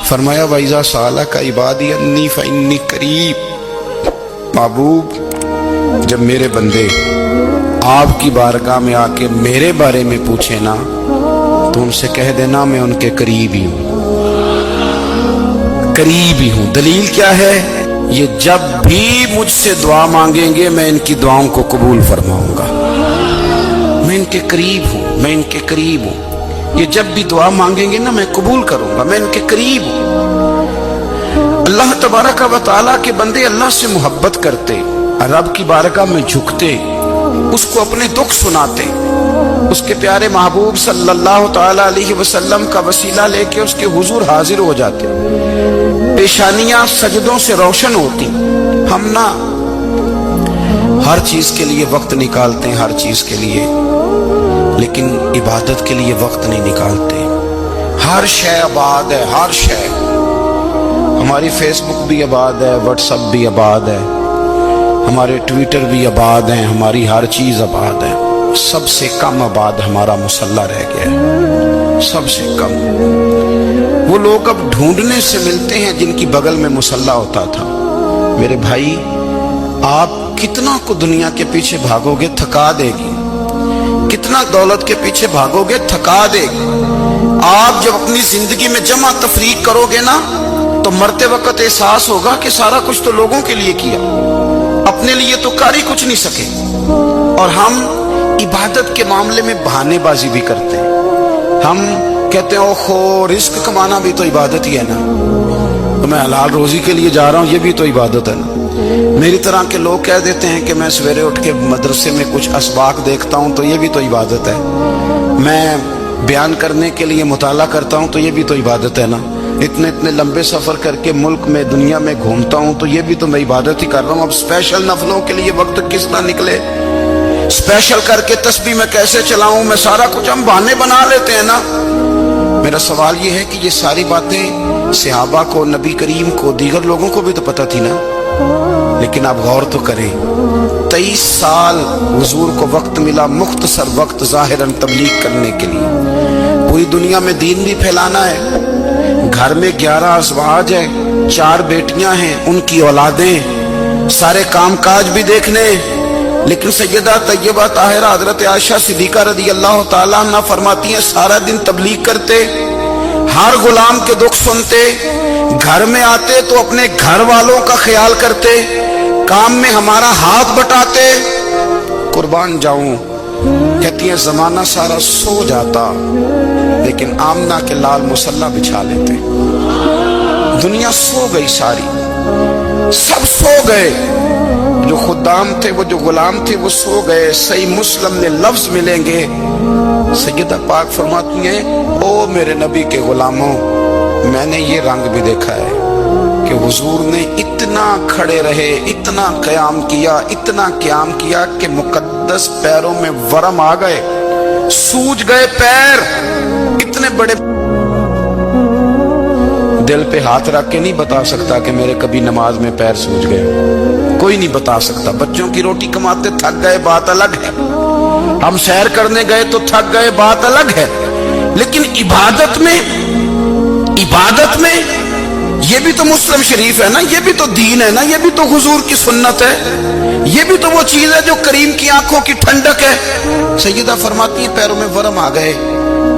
فرمایا وَإِذَا سَأَلَكَ عِبَادِي أَنِّي فَإِنِّي قَرِيب، محبوب جب میرے بندے آپ کی بارگاہ میں آ کے میرے بارے میں پوچھے نا تو ان سے کہہ دینا میں ان کے قریب ہی ہوں، قریب ہی ہوں۔ دلیل کیا ہے؟ یہ جب بھی مجھ سے دعا مانگیں گے میں ان کی دعاؤں کو قبول فرماؤں گا، میں ان کے قریب ہوں، میں ان کے قریب ہوں۔ یہ جب بھی دعا مانگیں گے نا میں قبول کروں گا، میں ان کے قریب ہوں۔ اللہ تبارک و تعالیٰ کے بندے اللہ سے محبت کرتے، رب کی بارگاہ میں جھکتے، اس کو اپنے دکھ سناتے، اس کے پیارے محبوب صلی اللہ تعالی علیہ وسلم کا وسیلہ لے کے اس کے حضور حاضر ہو جاتے، پیشانیاں سجدوں سے روشن ہوتی۔ ہم نا ہر چیز کے لیے وقت نکالتے ہیں، ہر چیز کے لیے، لیکن عبادت کے لیے وقت نہیں نکالتے۔ ہر شے آباد ہے، ہر شے، ہماری فیس بک بھی آباد ہے، واٹس ایپ بھی آباد ہے، ہمارے ٹویٹر بھی آباد ہیں، ہماری ہر چیز آباد ہے۔ سب سے کم آباد ہمارا مصلی رہ گیا ہے، سب سے کم۔ وہ لوگ اب ڈھونڈنے سے ملتے ہیں جن کی بغل میں مصلی ہوتا تھا۔ میرے بھائی آپ کتنا کو دنیا کے پیچھے بھاگو گے تھکا دے گی، کتنا دولت کے پیچھے بھاگو گے تھکا دے گی۔ آپ جب اپنی زندگی میں جمع تفریق کرو گے نا تو مرتے وقت احساس ہوگا کہ سارا کچھ تو لوگوں کے لیے کیا، اپنے لیے تو کر ہی کچھ نہیں سکے۔ اور ہم عبادت کے معاملے میں بہانے بازی بھی کرتے ہیں، ہم کہتے ہیں اوہو رزق کمانا بھی تو عبادت ہی ہے نا، تو میں حلال روزی کے لیے جا رہا ہوں، یہ بھی تو عبادت ہے نا۔ میری طرح کے لوگ کہہ دیتے ہیں کہ میں سویرے اٹھ کے مدرسے میں کچھ اسباق دیکھتا ہوں تو یہ بھی تو عبادت ہے، میں بیان کرنے کے لیے مطالعہ کرتا ہوں تو یہ بھی تو عبادت ہے نا، اتنے لمبے سفر کر کے ملک میں دنیا میں گھومتا ہوں تو یہ بھی تو میں عبادت ہی کر رہا ہوں۔ اب اسپیشل نفلوں کے لیے وقت کس طرح نکلے، اسپیشل کر کے تسبیح میں کیسے چلاؤں، میں سارا کچھ ہم بہانے بنا لیتے ہیں نا۔ میرا سوال یہ ہے کہ یہ ساری باتیں صحابہ کو، نبی کریم کو، دیگر لوگوں کو بھی تو پتہ تھی نا، لیکن آپ غور تو کریں 23 سال حضور کو وقت ملا، مختصر وقت ظاہراً تبلیغ کرنے کے لیے، پوری دنیا میں دین بھی پھیلانا ہے۔ گھر میں 11 ازواج ہے، 4 بیٹیاں ہیں، ان کی اولادیں، سارے کام کاج بھی دیکھنے، لیکن سیدہ طیبہ طاہرہ حضرت عائشہ صدیقہ رضی اللہ تعالیٰ عنہ فرماتی ہیں سارا دن تبلیغ کرتے، ہر غلام کے دکھ سنتے، گھر میں آتے تو اپنے گھر والوں کا خیال کرتے، کام میں ہمارا ہاتھ بٹاتے۔ قربان جاؤں، کہتی ہیں زمانہ سارا سو جاتا لیکن آمنہ کے لال مصلی بچھا لیتے۔ دنیا سو گئی، ساری سب سو گئے، جو خدام تھے، وہ جو غلام تھے وہ سو گئے۔ صحیح مسلم میں لفظ ملیں گے، سیدہ پاک فرماتی ہیں او میرے نبی کے غلاموں، میں نے یہ رنگ بھی دیکھا ہے کہ حضور نے اتنا کھڑے رہے، اتنا قیام کیا، اتنا قیام کیا کہ مقدس پیروں میں ورم آ گئے، سوج گئے پیر، اتنے بڑے۔ دل پہ ہاتھ رکھ کے نہیں بتا سکتا کہ میرے کبھی نماز میں پیر سوج گئے، کوئی نہیں بتا سکتا۔ بچوں کی روٹی کماتے تھک گئے بات الگ ہے، ہم سیر کرنے گئے تو تھک گئے بات الگ ہے، لیکن عبادت میں یہ بھی تو مسلم شریف ہے نا، یہ بھی تو دین ہے نا، یہ بھی تو حضور کی سنت ہے، یہ بھی تو وہ چیز ہے جو کریم کی آنکھوں کی ٹھنڈک ہے۔ سیدہ فرماتی ہیں پیروں میں ورم آ گئے،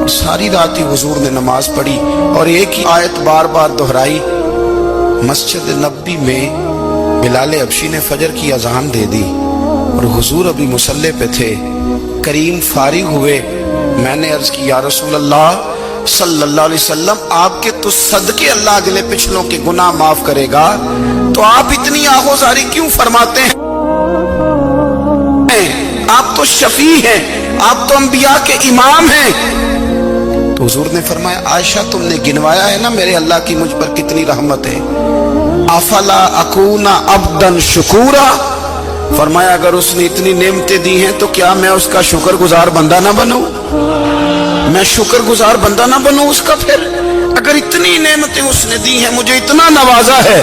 ساری رات ہی حضور نے نماز پڑھی اور ایک ہی آیت بار بار دہرائی۔ مسجد نبوی میں بلال حبشی نے فجر کی اذان دے دی اور حضور ابھی مصلی پہ تھے، کریم فارغ ہوئے، میں نے عرض کی یا رسول اللہ صلی اللہ علیہ وسلم آپ کے تو صدقے اللہ اگلے پچھلوں کے گناہ معاف کرے گا، تو آپ اتنی آہوزاری کیوں فرماتے ہیں؟ آپ تو شفیع ہیں، آپ تو انبیاء کے امام ہیں۔ تو حضور نے فرمایا عائشہ تم نے گنوایا ہے نا میرے اللہ کی مجھ پر کتنی رحمت ہے، افلا اکون عبدا شکورا، فرمایا اگر اس نے اتنی نعمتیں دی ہیں تو کیا میں اس کا شکر گزار بندہ نہ بنوں، میں شکر گزار بندہ نہ بنوں اس کا؟ پھر اگر اتنی نعمتیں اس نے دی ہیں، مجھے اتنا نوازا ہے،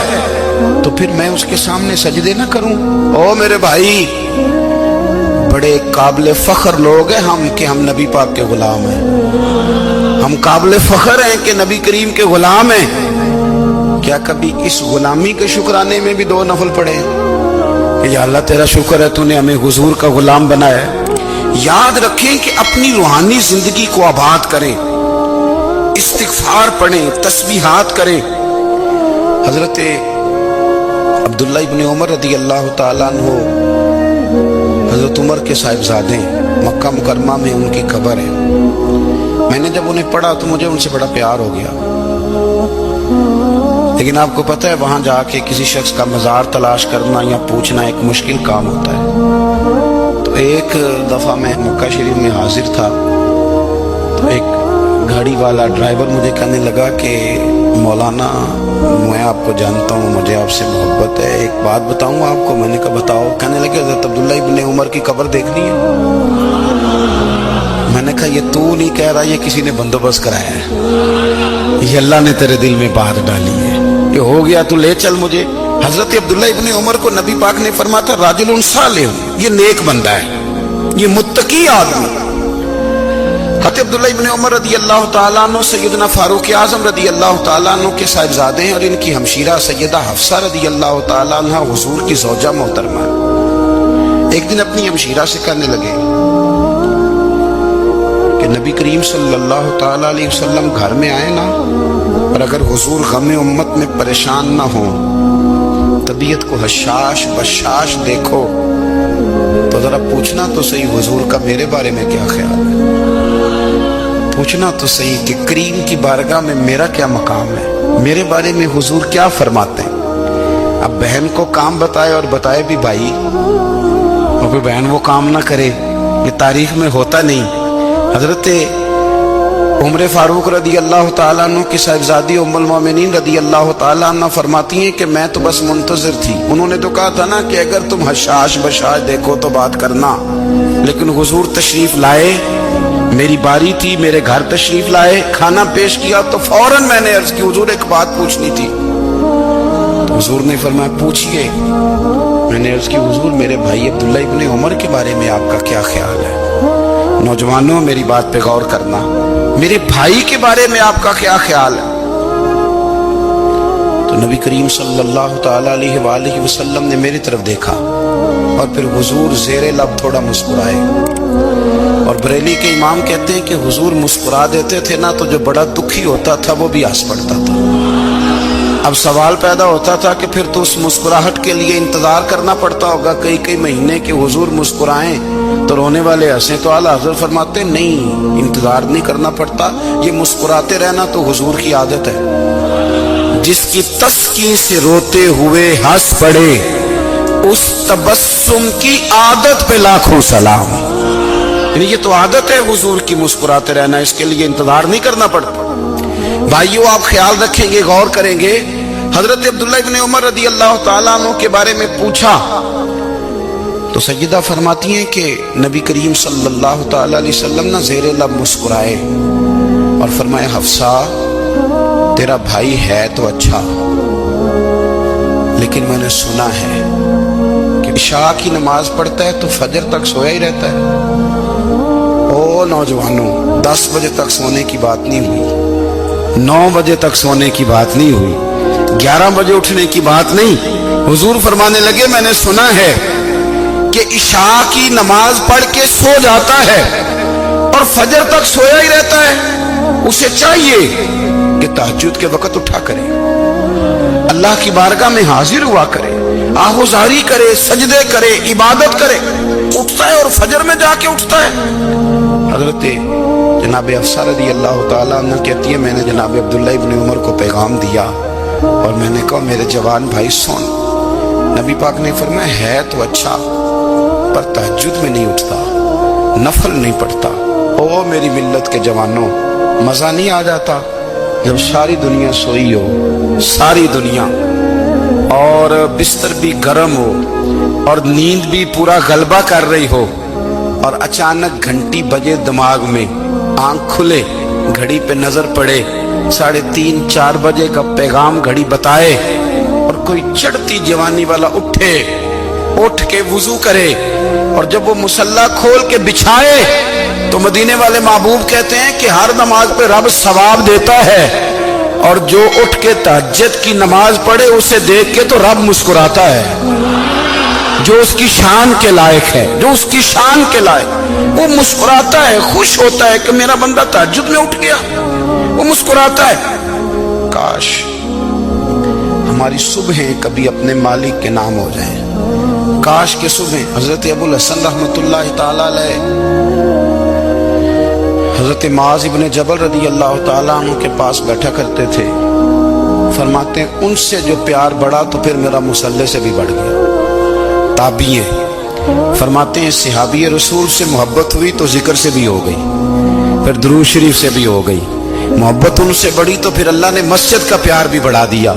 تو پھر میں اس کے سامنے سجدے نہ کروں؟ او میرے بھائی، بڑے قابل فخر لوگ ہیں ہم کہ ہم نبی پاک کے غلام ہیں، ہم قابل فخر ہیں کہ نبی کریم کے غلام ہیں، کیا کبھی اس غلامی کے شکرانے میں بھی 2 نفل پڑھے کہ یا اللہ تیرا شکر ہے تو نے ہمیں حضور کا غلام بنایا ہے؟ یاد رکھیں کہ اپنی روحانی زندگی کو آباد کریں، استغفار پڑھیں، تسبیحات کریں۔ حضرت عبداللہ ابن عمر رضی اللہ تعالیٰ عنہ حضرت عمر کے صاحبزادے، مکہ مکرمہ میں ان کی قبر ہے۔ میں نے جب انہیں پڑھا تو مجھے ان سے بڑا پیار ہو گیا، لیکن آپ کو پتہ ہے وہاں جا کے کسی شخص کا مزار تلاش کرنا یا پوچھنا ایک مشکل کام ہوتا ہے۔ تو ایک دفعہ میں مکہ شریف میں حاضر تھا تو ایک گاڑی والا ڈرائیور مجھے کہنے لگا کہ مولانا میں آپ کو جانتا ہوں، مجھے آپ سے محبت ہے، ایک بات بتاؤں آپ کو۔ میں نے کہا بتاؤ۔ کہنے لگے حضرت عبداللہ ابن عمر کی قبر دیکھنی ہے۔ میں نے کہا یہ تو نہیں کہہ رہا، یہ کسی نے بندوبست کرایا ہے، یہ اللہ نے تیرے دل میں بات ڈالی ہے، یہ ہو گیا تو لے چل مجھے۔ حضرت عبداللہ ابن عمر کو نبی پاک نے فرمایا تھا راجل صالح، یہ نیک بندہ ہے، یہ متقی آدمی۔ حضرت عبداللہ ابن عمر رضی اللہ تعالیٰ عنہ سیدنا فاروق اعظم رضی اللہ تعالیٰ عنہ کے صاحبزادے ہیں، اور ان کی ہمشیرہ سیدہ حفصہ رضی اللہ تعالیٰ عنہ حضور کی زوجہ محترمہ۔ ایک دن اپنی ہمشیرہ سے کہنے لگے کہ نبی کریم صلی اللہ تعالیٰ علیہ وسلم گھر میں آئے نا، اور اگر حضور غم امت میں پریشان نہ ہوں، طبیعت کو حشاش بشاش دیکھو تو ذرا پوچھنا تو صحیح حضور کا میرے بارے میں کیا خیال ہے، پوچھنا تو صحیح کہ کریم کی بارگاہ میں میرا کیا مقام ہے، میرے بارے میں حضور کیا فرماتے ہیں۔ اب بہن کو کام بتائے اور بتائے بھی بھائی، اور پھر بہن وہ کام نہ کرے، یہ تاریخ میں ہوتا نہیں۔ حضرت عمر فاروق رضی اللہ تعالیٰ عنہ کی صاحبزادی ام المومنین رضی اللہ تعالیٰ عنہ فرماتی ہیں کہ میں تو بس منتظر تھی، انہوں نے تو کہا تھا نا کہ اگر تم حشاش بشاش دیکھو تو بات کرنا، لیکن حضور تشریف لائے، میری باری تھی، میرے گھر تشریف لائے، کھانا پیش کیا تو فوراً میں نے عرض کی حضور ایک بات پوچھنی تھی۔ تو حضور نے فرمایا پوچھئے۔ میں نے عرض کی حضور میرے بھائی عبداللہ ابن عمر کے بارے میں آپ کا کیا خیال ہے؟ نوجوانوں میری بات پہ غور کرنا، میرے بھائی کے بارے میں آپ کا کیا خیال ہے؟ تو نبی کریم صلی اللہ تعالیٰ علیہ وآلہ وسلم نے میری طرف دیکھا اور پھر حضور زیر لب تھوڑا مسکرائے، اور بریلی کے امام کہتے ہیں کہ حضور مسکرا دیتے تھے نا تو جو بڑا دکھی ہوتا تھا وہ بھی ہنس پڑتا تھا۔ اب سوال پیدا ہوتا تھا کہ پھر تو اس مسکراہٹ کے لیے انتظار کرنا پڑتا ہوگا کئی مہینے کہ حضور مسکرائیں تو رونے والے ہنسیں، تو اعلیٰ حضرت فرماتے نہیں، انتظار نہیں کرنا پڑتا، یہ مسکراتے رہنا تو حضور کی عادت ہے۔ جس کی تسکین سے روتے ہوئے ہنس پڑے اس تبسم کی عادت پہ لاکھوں سلام۔ یعنی یہ تو عادت ہے حضور کی مسکراتے رہنا، اس کے لیے انتظار نہیں کرنا پڑتا۔ بھائیو آپ خیال رکھیں گے، غور کریں گے، حضرت عبداللہ ابن عمر رضی اللہ تعالیٰ عنہ کے بارے میں پوچھا تو سیدہ فرماتی ہیں کہ نبی کریم صلی اللہ تعالیٰ علیہ وسلم نے زیر لب مسکرائے اور فرمایا حفصہ تیرا بھائی ہے تو اچھا، لیکن میں نے سنا ہے کہ عشاء کی نماز پڑھتا ہے تو فجر تک سویا ہی رہتا ہے۔ او نوجوانوں، 10 بجے تک سونے کی بات نہیں ہوئی، 9 بجے تک سونے کی بات نہیں ہوئی، 11 بجے اٹھنے کی بات نہیں۔ حضور فرمانے لگے میں نے سنا ہے کہ عشاء کی نماز پڑھ کے سو جاتا ہے اور فجر تک سویا ہی رہتا ہے، اسے چاہیے کہ تہجد کے وقت اٹھا کرے، اللہ کی بارگاہ میں حاضر ہوا کرے، آہوزاری کرے، سجدے کرے، عبادت کرے، اٹھتا ہے اور فجر میں جا کے اٹھتا ہے۔ حضرت جناب حفصہ رضی اللہ تعالیٰ عنہ کہتی ہے میں نے جناب عبداللہ ابن عمر کو پیغام دیا اور میں نے کہا میرے جوان بھائی سن، نبی پاک نے فرمایا ہے تو اچھا پر تہجد میں نہیں اٹھتا، نفل نہیں پڑھتا۔ او میری ملت کے جوانوں، مزہ نہیں آ جاتا جب ساری دنیا سوئی ہو، ساری دنیا، اور بستر بھی گرم ہو اور نیند بھی پورا غلبہ کر رہی ہو، اور اچانک گھنٹی بجے دماغ میں، آنکھ کھلے، گھڑی پہ نظر پڑے، 3:30 4 بجے کا پیغام گھڑی بتائے، اور کوئی چڑھتی جوانی والا اٹھ کے وضو کرے، اور جب وہ مصلی کھول کے بچھائے تو مدینے والے محبوب کہتے ہیں کہ ہر نماز پہ رب ثواب دیتا ہے، اور جو اٹھ کے تہجد کی نماز پڑھے اسے دیکھ کے تو رب مسکراتا ہے، جو اس کی شان کے لائق ہے، جو اس کی شان کے لائق، وہ مسکراتا ہے، خوش ہوتا ہے کہ میرا بندہ تہجد میں اٹھ گیا، وہ مسکراتا ہے۔ کاش ہماری صبحیں کبھی اپنے مالک کے نام ہو جائیں، کاش کے صبح۔ حضرت ابو الحسن رحمۃ اللہ تعالی علیہ حضرت معاذ ابن جبل رضی اللہ تعالیٰ عنہ کے پاس بیٹھا کرتے تھے، فرماتے ہیں ان سے جو پیار بڑھا تو پھر میرا مصلی سے بھی بڑھ گیا۔ تابعی ہیں، فرماتے ہیں صحابی رسول سے محبت ہوئی تو ذکر سے بھی ہو گئی، پھر درود شریف سے بھی ہو گئی، محبت ان سے بڑھی تو پھر اللہ نے مسجد کا پیار بھی بڑھا دیا۔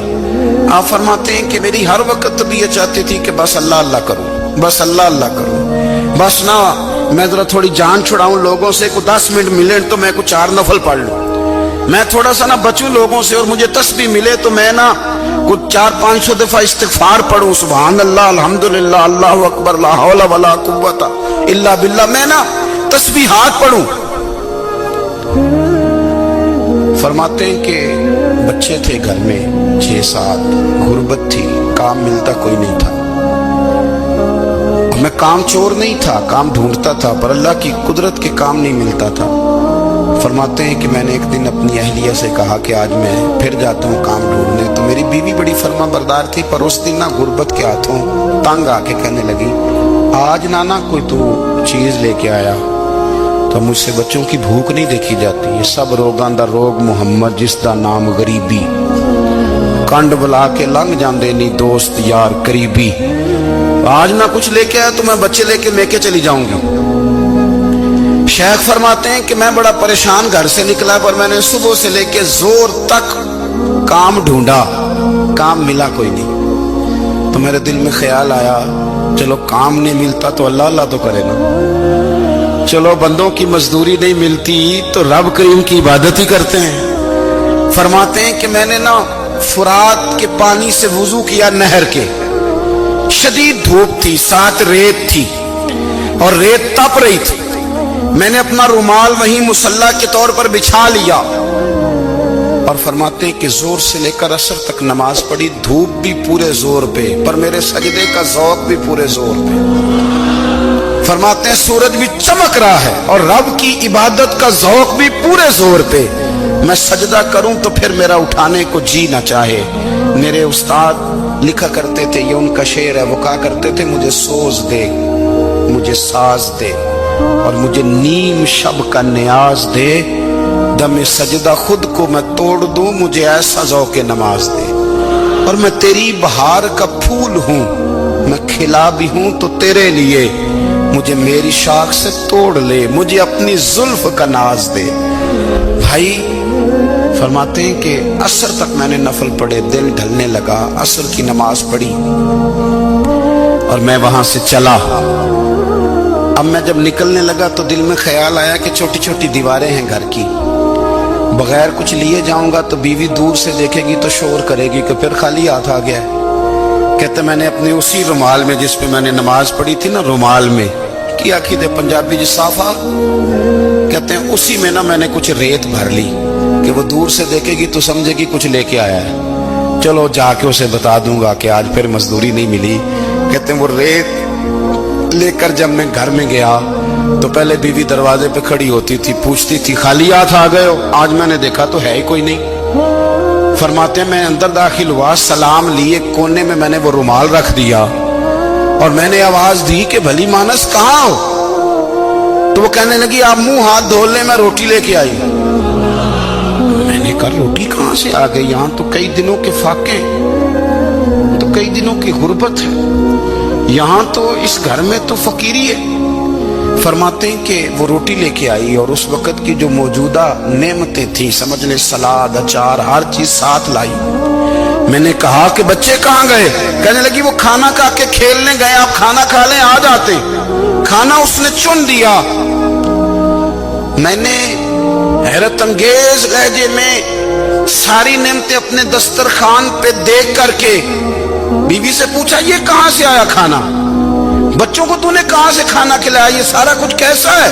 آپ فرماتے ہیں کہ میری ہر وقت طبیعت چاہتی تھی کہ بس اللہ اللہ کروں، بس اللہ اللہ کروں، بس نہ میں ذرا تھوڑی جان چھڑاؤں لوگوں سے، کو 10 منٹ ملے تو میں کو 4 نفل پڑھ لوں، میں تھوڑا سا نہ بچوں لوگوں سے، اور مجھے تسبیح ملے تو میں نہ کچھ 400-500 دفعہ استغفار پڑھوں، سبحان اللہ، الحمدللہ، اللہ اکبر، لا حول ولا قوت الا باللہ، میں نہ تسبیحات پڑھوں۔ فرماتے ہیں کہ بچے تھے گھر میں 6-7، غربت تھی، کام ملتا کوئی نہیں تھا، میں کام چور نہیں تھا، کام ڈھونڈتا تھا، پر اللہ کی قدرت کے کام نہیں ملتا تھا۔ فرماتے ہیں کہ میں نے ایک دن اپنی اہلیہ سے کہا کہ آج میں پھر جاتا ہوں کام ڈھونڈنے، تو میری بیوی بڑی فرما بردار تھی، پر اس دن نہ غربت کے ہاتھوں تنگ آ کے کہنے لگی آج نانا کوئی تو چیز لے کے آیا، تو مجھ سے بچوں کی بھوک نہیں دیکھی جاتی، یہ سب روگاں دا روگ محمد جس دا نام غریبی، کنڈ بلا کے لنگ جاندے نہیں دوست یار قریبی، آج نہ کچھ لے کے آیا تو میں بچے لے کے میکے چلی جاؤں گی۔ شیخ فرماتے ہیں کہ میں بڑا پریشان گھر سے نکلا، پر میں نے صبح سے لے کے زور تک کام ڈھونڈا، کام ملا کوئی نہیں، تو میرے دل میں خیال آیا چلو کام نہیں ملتا تو اللہ اللہ تو کرے نا، چلو بندوں کی مزدوری نہیں ملتی تو رب کریم کی عبادت ہی کرتے ہیں۔ فرماتے ہیں کہ میں نے نا فرات کے پانی سے وضو کیا، نہر کے، شدید دھوپ تھی، ساتھ ریت تھی اور ریت تپ رہی تھی، میں نے اپنا رومال وہیں مصلی کے طور پر بچھا لیا، اور فرماتے ہیں کہ زور سے لے کر عصر تک نماز پڑھی، دھوپ بھی پورے زور پہ، پر میرے سجدے کا ذوق بھی پورے زور پہ۔ فرماتے ہیں سورج بھی چمک رہا ہے اور رب کی عبادت کا ذوق بھی پورے زور پہ، میں سجدہ کروں تو پھر میرا اٹھانے کو جی نہ چاہے۔ میرے استاد لکھا کرتے تھے، یہ ان کا شعر ہے، وہ کہا کرتے تھے مجھے سوز دے، مجھے ساز دے، اور مجھے نیم شب کا نیاز دے، دم سجدہ خود کو میں توڑ دوں، مجھے ایسا ذوق نماز دے، اور میں تیری بہار کا پھول ہوں، میں کھلا بھی ہوں تو تیرے لیے، مجھے میری شاخ سے توڑ لے، مجھے اپنی زلف کا ناز دے۔ بھائی فرماتے ہیں کہ عصر تک میں نے نفل پڑھے، دل ڈھلنے لگا، عصر کی نماز پڑھی اور میں وہاں سے چلا۔ اب میں جب نکلنے لگا تو دل میں خیال آیا کہ چھوٹی چھوٹی دیواریں ہیں گھر کی، بغیر کچھ لیے جاؤں گا تو بیوی دور سے دیکھے گی تو شور کرے گی کہ پھر خالی ہاتھ آ گیا ہے۔ کہتے میں نے اپنے اسی رومال میں جس پہ میں نے نماز پڑھی تھی نا، رومال میں کیا عقیدے پنجابی جس صافہ کہتے ہیں، اسی میں نا میں نے کچھ ریت بھر لی کہ وہ دور سے دیکھے گی تو سمجھے گی کچھ لے کے آیا ہے، چلو جا کے اسے بتا دوں گا کہ آج پھر مزدوری نہیں ملی۔ کہتے ہیں وہ ریت لے کر جب میں گھر میں گیا تو پہلے بیوی دروازے پہ کھڑی ہوتی تھی، پوچھتی تھی خالی ہاتھ آ گئے ہو؟ آج میں نے دیکھا تو ہے ہی کوئی نہیں۔ فرماتے ہیں میں اندر داخل ہوا، سلام لیے، کونے میں میں نے وہ رومال رکھ دیا اور میں نے آواز دی کہ بھلی مانس کہاں ہو؟ تو وہ کہنے لگی آپ منہ ہاتھ دھو لیں، میں روٹی لے کے آئی۔ میں نے کہا روٹی کہاں سے آ گئی؟ یہاں تو کئی دنوں کے فاقے، تو کئی دنوں کی غربت ہے، یہاں تو اس گھر میں تو فقیری ہے۔ فرماتے ہیں کہ وہ روٹی لے کے آئی اور اس وقت کی جو موجودہ نعمتیں تھیں، سمجھ لیں سلاد، اچار، ہر چیز ساتھ لائی۔ میں نے کہا کہ بچے کہاں گئے؟ کہنے لگی وہ کھانا کھا کے کھیلنے گئے، آپ کھانا کھا لیں آ جاتے۔ کھانا اس نے چن دیا۔ میں نے حیرت انگیز لہجے میں ساری نعمتیں اپنے دسترخوان پہ دیکھ کر کے بیوی سے پوچھا یہ کہاں سے آیا کھانا؟ بچوں کو تو نے کہاں سے کھانا کھلایا؟ یہ سارا کچھ کیسا ہے؟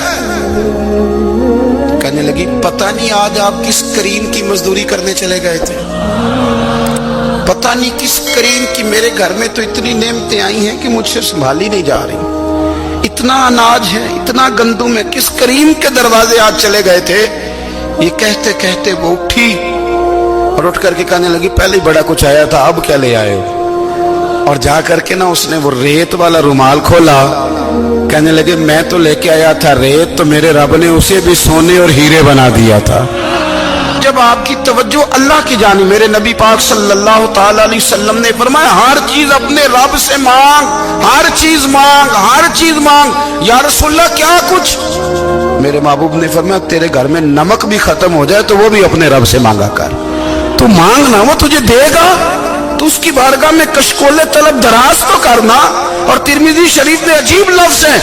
کہنے لگی پتہ نہیں آج آپ کس کریم کی مزدوری کرنے چلے گئے تھے، پتہ نہیں کس کریم کی، میرے گھر میں تو اتنی نعمتیں آئی ہیں کہ مجھ سے سنبھالی نہیں جا رہی، اتنا اناج ہے، اتنا گندم ہے، کس کریم کے دروازے آج چلے گئے تھے؟ یہ کہتے کہتے وہ اٹھی اور اٹھ کر کے کہنے لگی پہلے ہی بڑا کچھ آیا تھا، اب کیا لے آئے ہو؟ اور جا کر کے نا اس نے وہ ریت والا رومال کھولا، کہنے لگے میں تو لے کے آیا تھا ریت، تو میرے رب نے اسے بھی سونے اور ہیرے بنا دیا تھا۔ جب آپ کی توجہ اللہ کی جانب، میرے نبی پاک صلی اللہ تعالی علیہ وسلم نے فرمایا ہر چیز اپنے رب سے مانگ، ہر چیز مانگ، ہر چیز مانگ۔ یا رسول اللہ کیا کچھ؟ میرے محبوب نے فرمایا تیرے گھر میں نمک بھی ختم ہو جائے تو وہ بھی اپنے رب سے مانگا کر، تو مانگنا وہ تجھے دے گا، تو اس کی بارگاہ میں کشکول طلب دراز تو کرنا۔ اور ترمذی شریف میں عجیب لفظ ہے،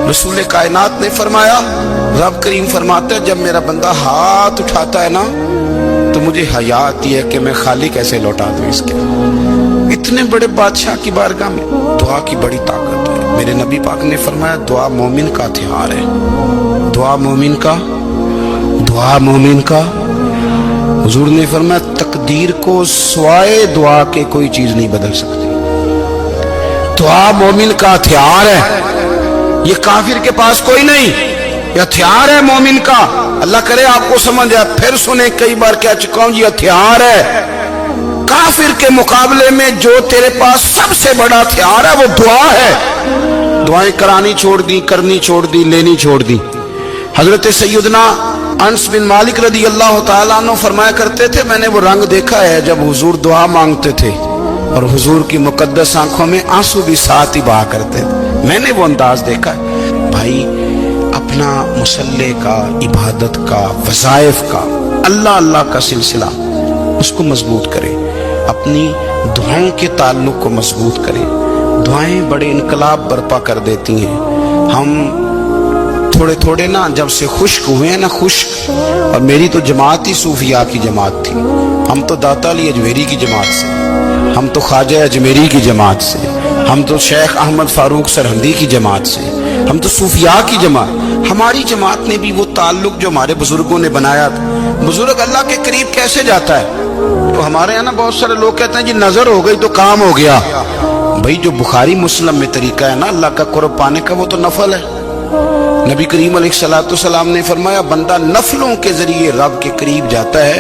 رسول کائنات نے فرمایا، رب کریم فرماتا ہے جب میرا بندہ ہاتھ اٹھاتا ہے نا تو مجھے حیا آتی ہے کہ میں خالی کیسے لوٹا دوں اس کے۔ اتنے بڑے بادشاہ کی بارگاہ میں دعا کی بڑی طاقت ہے۔ میرے نبی پاک نے فرمایا دعا مومن کا ہتھیار ہے، دعا مومن کا، دعا مومن کا۔ حضور نے فرمایا تقدیر کو سوائے دعا کے کوئی چیز نہیں بدل سکتی، دعا مومن کا ہتھیار ہے، یہ کافر کے پاس کوئی نہیں، یہ ہتھیار ہے مومن کا۔ اللہ کرے آپ کو سمجھ آئے، پھر سنیں، کئی بار کہہ چکا ہوں، یہ ہتھیار ہے۔ کافر کے مقابلے میں جو تیرے پاس سب سے بڑا ہتھیار ہے وہ دعا ہے۔ دعائیں کرانی چھوڑ دی، کرنی چھوڑ دی، لینی چھوڑ دی۔ حضرت سیدنا انس بن مالک رضی اللہ تعالیٰ عنہ فرمایا کرتے تھے میں نے وہ رنگ دیکھا ہے جب حضور دعا مانگتے تھے اور حضور کی مقدس آنکھوں میں آنسو بھی ساتھ ہی بہا کرتے تھے، میں نے وہ انداز دیکھا ہے۔ بھائی اپنا مصلی کا، عبادت کا، وظائف کا، اللہ اللہ کا سلسلہ اس کو مضبوط کرے، اپنی دعاؤں کے تعلق کو مضبوط کرے۔ دعائیں بڑے انقلاب برپا کر دیتی ہیں۔ ہم تھوڑے تھوڑے نا جب سے خشک ہوئے ہیں نا، خشک، اور میری تو جماعت ہی صوفیاء کی جماعت تھی، ہم تو داتا علی اجمیری کی جماعت سے، ہم تو خواجہ اجمیری کی جماعت سے، ہم تو شیخ احمد فاروق سرہندی کی جماعت سے، ہم تو صوفیاء کی جماعت۔ ہماری جماعت نے بھی وہ تعلق جو ہمارے بزرگوں نے بنایا تھا۔ بزرگ اللہ کے قریب کیسے جاتا ہے؟ تو ہمارے یہاں نا بہت سارے لوگ کہتے ہیں جی نظر ہو گئی تو کام ہو گیا۔ بھائی جو بخاری مسلم میں طریقہ ہے نا اللہ کا قرب پانے کا، وہ تو نفل ہے۔ نبی کریم علیہ السلام نے فرمایا بندہ نفلوں کے ذریعے رب کے قریب جاتا ہے،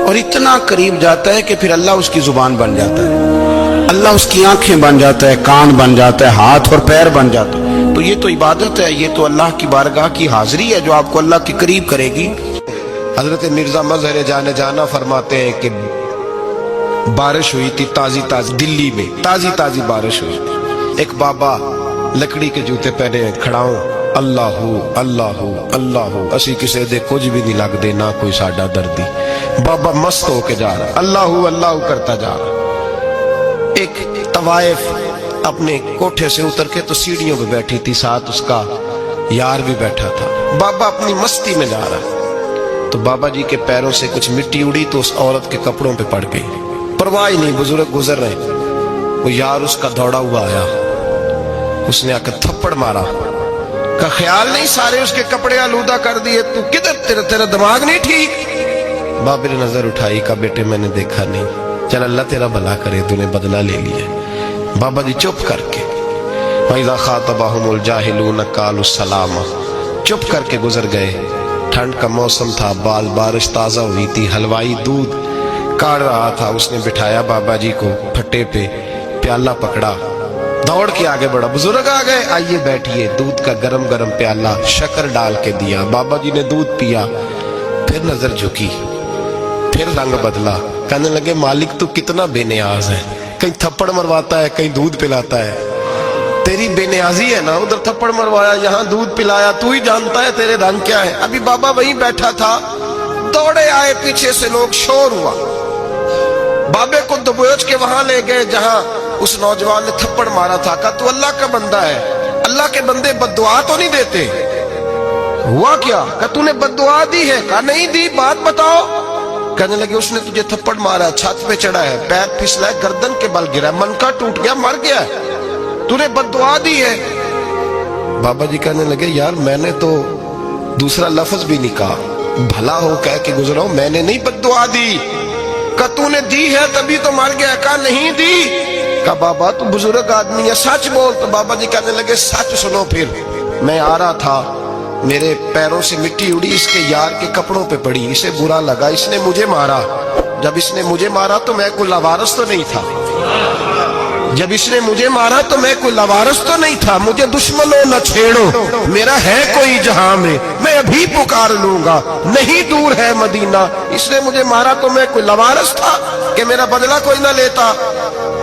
اور اتنا قریب جاتا ہے کہ پھر اللہ اس کی زبان بن جاتا ہے، اللہ اس کی آنکھیں بن جاتا ہے، کان بن جاتا ہے، ہاتھ اور پیر بن جاتا ہے۔ تو یہ تو عبادت ہے، یہ تو اللہ کی بارگاہ کی حاضری ہے جو آپ کو اللہ کے قریب کرے گی۔ حضرت مرزا مظہر جانا فرماتے ہیں کہ بارش ہوئی تھی تازی تازی، دلی میں تازی بارش ہوئی تھی۔ ایک بابا لکڑی کے جوتے پہنے کھڑا ہوں، اللہ اللہ اللہ، اسی کسے دے کچھ بھی نہیں لگ دے، نہ کوئی ساڈا دردی۔ بابا مست ہو کے جا رہا، اللہ اللہ کرتا جا رہا۔ ایک طوائف اپنے کوٹھے سے اتر کے تو سیڑھیوں پہ بیٹھی تھی، ساتھ اس کا یار بھی بیٹھا تھا۔ بابا اپنی مستی میں جا رہا، تو بابا جی کے پیروں سے کچھ مٹی اڑی تو اس عورت کے کپڑوں پہ پڑ گئی، پرواہ نہیں، بزرگ گزر رہے۔ وہ یار اس کا دوڑا ہوا آیا، اس نے آ کر تھپڑ مارا، کا خیال نہیں سارے اس کے کپڑے آلودہ کر دیے، تو کدھر تیرا دماغ نہیں ٹھیک؟ بابے نے نظر اٹھائی، کہا بیٹے میں نے دیکھا نہیں، چل اللہ تیرا بھلا کرے، تو نے بدلہ لے لیا۔ بابا جی چپ کر کے، وَإِذَا خَاطَبَهُمُ الْجَاهِلُونَ قَالُوا السَّلَامَ، چپ کر کے گزر گئے۔ ٹھنڈ کا موسم تھا، بارش تازہ ہوئی تھی، حلوائی دودھ کاڑ رہا تھا، اس نے بٹھایا بابا جی کو پھٹے پہ، پیالہ پکڑا، دوڑ کے آگے بڑھا، بزرگ آ گئے، آئیے بیٹھیے، دودھ کا گرم گرم پیالہ شکر ڈال کے دیا، بابا جی نے دودھ پیا، پھر نظر جھکی، پھر رنگ بدلا، کہنے لگے مالک تو کتنا بے نیاز ہے، کہیں تھپڑ مرواتا ہے، کہیں دودھ پلاتا ہے، تیری بے نیازی ہے نا، ادھر تھپڑ مروایا، یہاں دودھ پلایا، تو ہی جانتا ہے تیرے رنگ کیا ہے۔ ابھی بابا وہیں بیٹھا تھا، دوڑے آئے پیچھے سے لوگ، شور ہوا، بابے کو دبوچ کے وہاں لے گئے جہاں اس نوجوان نے تھپڑ مارا تھا، کہا تو اللہ کا بندہ ہے، اللہ کے بندے بد دعا تو نہیں دیتے؟ ہوا کیا؟ کہا تو نے بد دعا دی ہے؟ کہا نہیں دی، بات بتاؤ۔ کہنے لگے اس نے تجھے تھپڑ مارا ہے، چھت پہ چڑھا ہے، پیر پھسلا ہے، گردن کے بل گرا ہے، منکا ٹوٹ گیا، مر گیا ہے، تو نے بد دعا دی ہے۔ بابا جی کہنے لگے یار میں نے تو दूसरा लफ्ज भी नहीं कहा, भला हो कह के गुजरा हूं, मैंने नहीं बद्दुआ दी। का तूने दी है तभी तो मर गया, का नहीं दी। का बाबा तू बुजुर्ग आदमी है, सच बोल। तो बाबा जी कहने लगे सच सुनो। फिर मैं आ रहा था, मेरे पैरों से मिट्टी उड़ी, इसके यार के कपड़ों पे पड़ी, इसे बुरा लगा, इसने मुझे मारा। जब इसने मुझे मारा तो मैं कोई लावारिस तो नहीं था, जब इसने मुझे मारा तो मैं कोई लावारिस तो नहीं था। मुझे दुश्मनों न छेड़ो, मेरा है कोई जहां में, मैं अभी पुकार लूंगा, नहीं दूर है मदीना। इसने मुझे मारा तो मैं कोई लावारिस था कि मेरा बदला कोई ना लेता।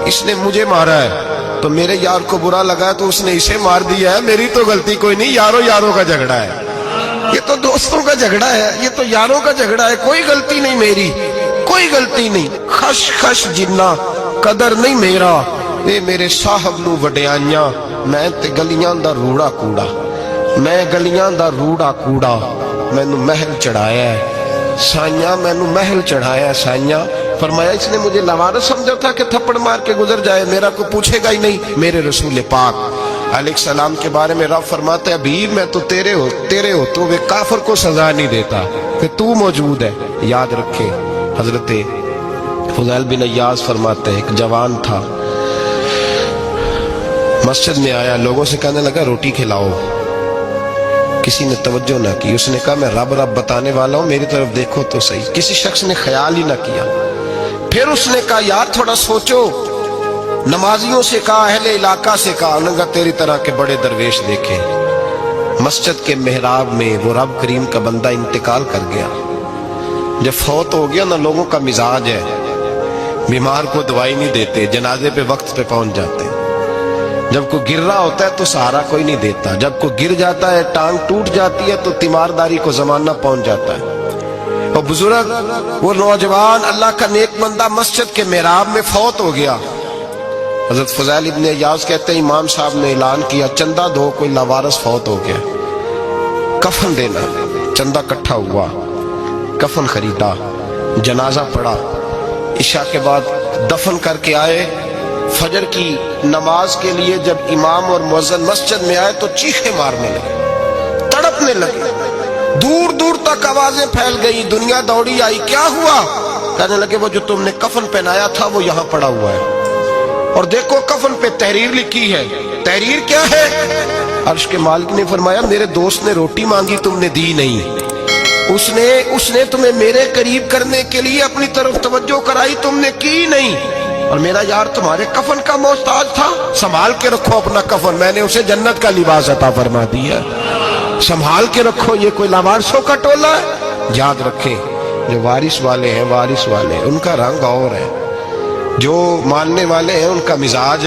इसने मुझे मारा है तो मेरे यार को बुरा लगा तो उसने इसे मार दिया है, मेरी तो गलती कोई नहीं। यारों यारों का झगड़ा है, ये तो दोस्तों का झगड़ा है, ये तो यारों का झगड़ा है, कोई गलती नहीं मेरी, कोई गलती नहीं। खश खश जिन्ना कदर नहीं मेरा, ए मेरे साहब नू वडियाइयां, मैं ते गलियां दा रूड़ा कूड़ा, मैं गलियां दा रूड़ा कूड़ा। मैनू महल चढ़ाया है साइया, मैनू महल चढ़ाया साइया। फरमाया इसने मुझे लावारिस समझा था कि थप्पड़ मार के गुजर जाए, मेरा कोई पूछेगा ही नहीं। मेरे रसूल पाक अलैहिस्सलाम के बारे में रब फरमाते हैं, अभी मैं तो तेरे हो तो वे काफिर को सजा नहीं देता कि तू मौजूद है। याद रखे, हजरत फुज़ैल बिन अय्याज़ फरमाते हैं, एक जवान था, मस्जिद में आया, लोगों से कहने लगा रोटी खिलाओ। किसी ने तवज्जो ना की, उसने कहा मैं रब रब बताने वाला हूं, मेरी तरफ देखो तो सही। किसी शख्स ने ख्याल ही ना किया। फिर उसने कहा यार थोड़ा सोचो। नमाजियों से कहा, अहले इलाका से कहा, उन्होंने कहा तेरी तरह के बड़े दरवेश देखे। मस्जिद के मेहराब में वो रब करीम का बंदा इंतकाल कर गया। जब फौत हो गया ना, लोगों का मिजाज है, बीमार को दवाई नहीं देते, जनाजे पे वक्त पे पहुंच जाते। जब कोई गिर रहा होता है तो सहारा कोई नहीं देता, जब कोई गिर जाता है, टांग टूट जाती है तो तीमारदारी को जमाना पहुंच जाता है। और बुजुर्ग, वो नौजवान अल्लाह का नेक बंदा मस्जिद के मेहराब में फौत हो गया। हजरत फज़ैल इब्न अय्याज़ कहते हैं, इमाम साहब ने ऐलान किया चंदा दो, कोई लावारिस फौत हो गया, कफन देना। चंदा इकट्ठा हुआ, कफन खरीदा, जनाजा पड़ा, इशा के बाद दफन करके आए। फजर की नमाज के लिए जब इमाम और मुअज्जिन मस्जिद में आए तो चीखे मारने लगे, तड़पने लगे, दूर दूर तक आवाजें फैल गई, दुनिया दौड़ी आई। क्या हुआ? कहने लगे वो जो तुमने कफन पहनाया था वो यहाँ पड़ा हुआ है, और देखो कफन पे तहरीर लिखी है। तहरीर क्या है? अर्श के मालिक ने फरमाया मेरे दोस्त ने रोटी मांगी, तुमने दी नहीं। उसने तुम्हें मेरे करीब करने के लिए अपनी तरफ तवज्जो कराई, तुमने की नहीं। और मेरा यार तुम्हारे कफन का मोहताज था, संभाल के रखो अपना कफन, मैंने उसे जन्नत का लिबास अता फरमा दिया, संभाल के रखो। ये कोई लावारिसों का टोला है? याद रखें, जो वारिस वाले हैं, वारिस वाले उनका रंग और है, जो मानने वाले हैं उनका मिजाज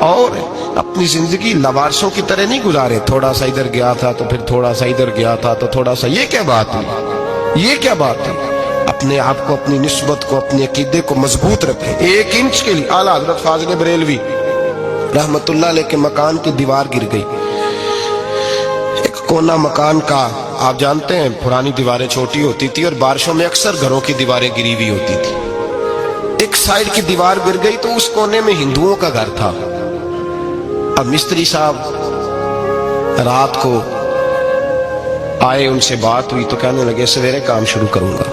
और है। अपनी जिंदगी लावारिसों की तरह नहीं गुजारे, थोड़ा सा इधर गया था तो फिर थोड़ा सा इधर गया था तो थोड़ा सा। ये क्या बात हुई? ये क्या बात है? अपने आप को, अपनी निस्बत को, अपने अकीदे को मजबूत रखें। 1 इंच के लिए आला हजरत फाजिल बरेलवी रहमतुल्लाह अलैह के मकान की दीवार गिर गई। एक कोना मकान का, आप जानते हैं पुरानी दीवारें छोटी होती थी और बारिशों में अक्सर घरों की दीवारें गिरी हुई होती थी। एक साइड की दीवार गिर गई तो उस कोने में हिंदुओं का घर था। अब मिस्त्री साहब रात को आए, उनसे बात हुई तो कहने लगे सवेरे काम शुरू करूंगा।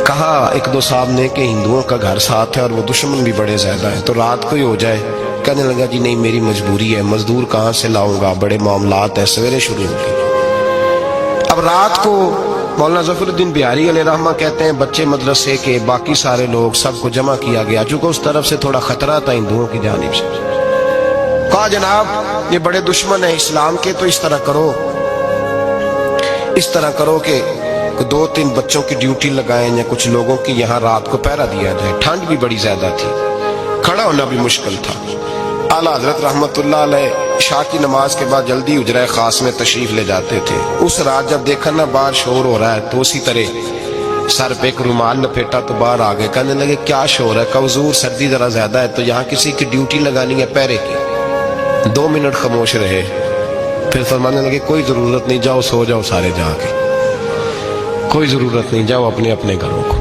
कहा 1-2 साहब ने कि हिंदुओं का घर साथ है और वो दुश्मन भी बड़े ज्यादा है, तो रात को ही हो जाए। कहने लगा जी नहीं, मेरी मजबूरी है, मजदूर कहाँ से लाऊंगा, बड़े मामलात है, सवेरे शुरू होंगे। अब रात को मौलाना ज़फ़रुद्दीन बिहारी अलैहि रहमा कहते हैं बच्चे मदरसे के, बाकी सारे लोग, सबको जमा किया गया, चूंकि उस तरफ से थोड़ा खतरा था हिंदुओं की जानिब से। कहा जनाब ये बड़े दुश्मन है इस्लाम के, तो इस तरह करो कि 2-3 बच्चों की ड्यूटी लगाएं या कुछ लोगों की यहाँ रात को पहरा दिया जाए। ठंड भी बड़ी ज्यादा थी, खड़ा होना भी मुश्किल था। आला हजरत रहमतुल्लाह अलैह इशा की नमाज के बाद जल्दी उजरा खास में तशरीफ ले जाते थे। उस रात जब देखा ना बाहर शोर हो रहा है तो उसी तरह सर पे एक रुमाल लपेटा तो बाहर आ गए। कहने लगे क्या शोर है? हुजूर सर्दी जरा ज्यादा है तो यहाँ किसी की ड्यूटी लगानी है पहरे की। 2 मिनट खामोश रहे, फिर फरमाने लगे कोई जरूरत नहीं, जाओ सो जाओ सारे जाके, कोई जरूरत नहीं, जाओ अपने अपने घरों को,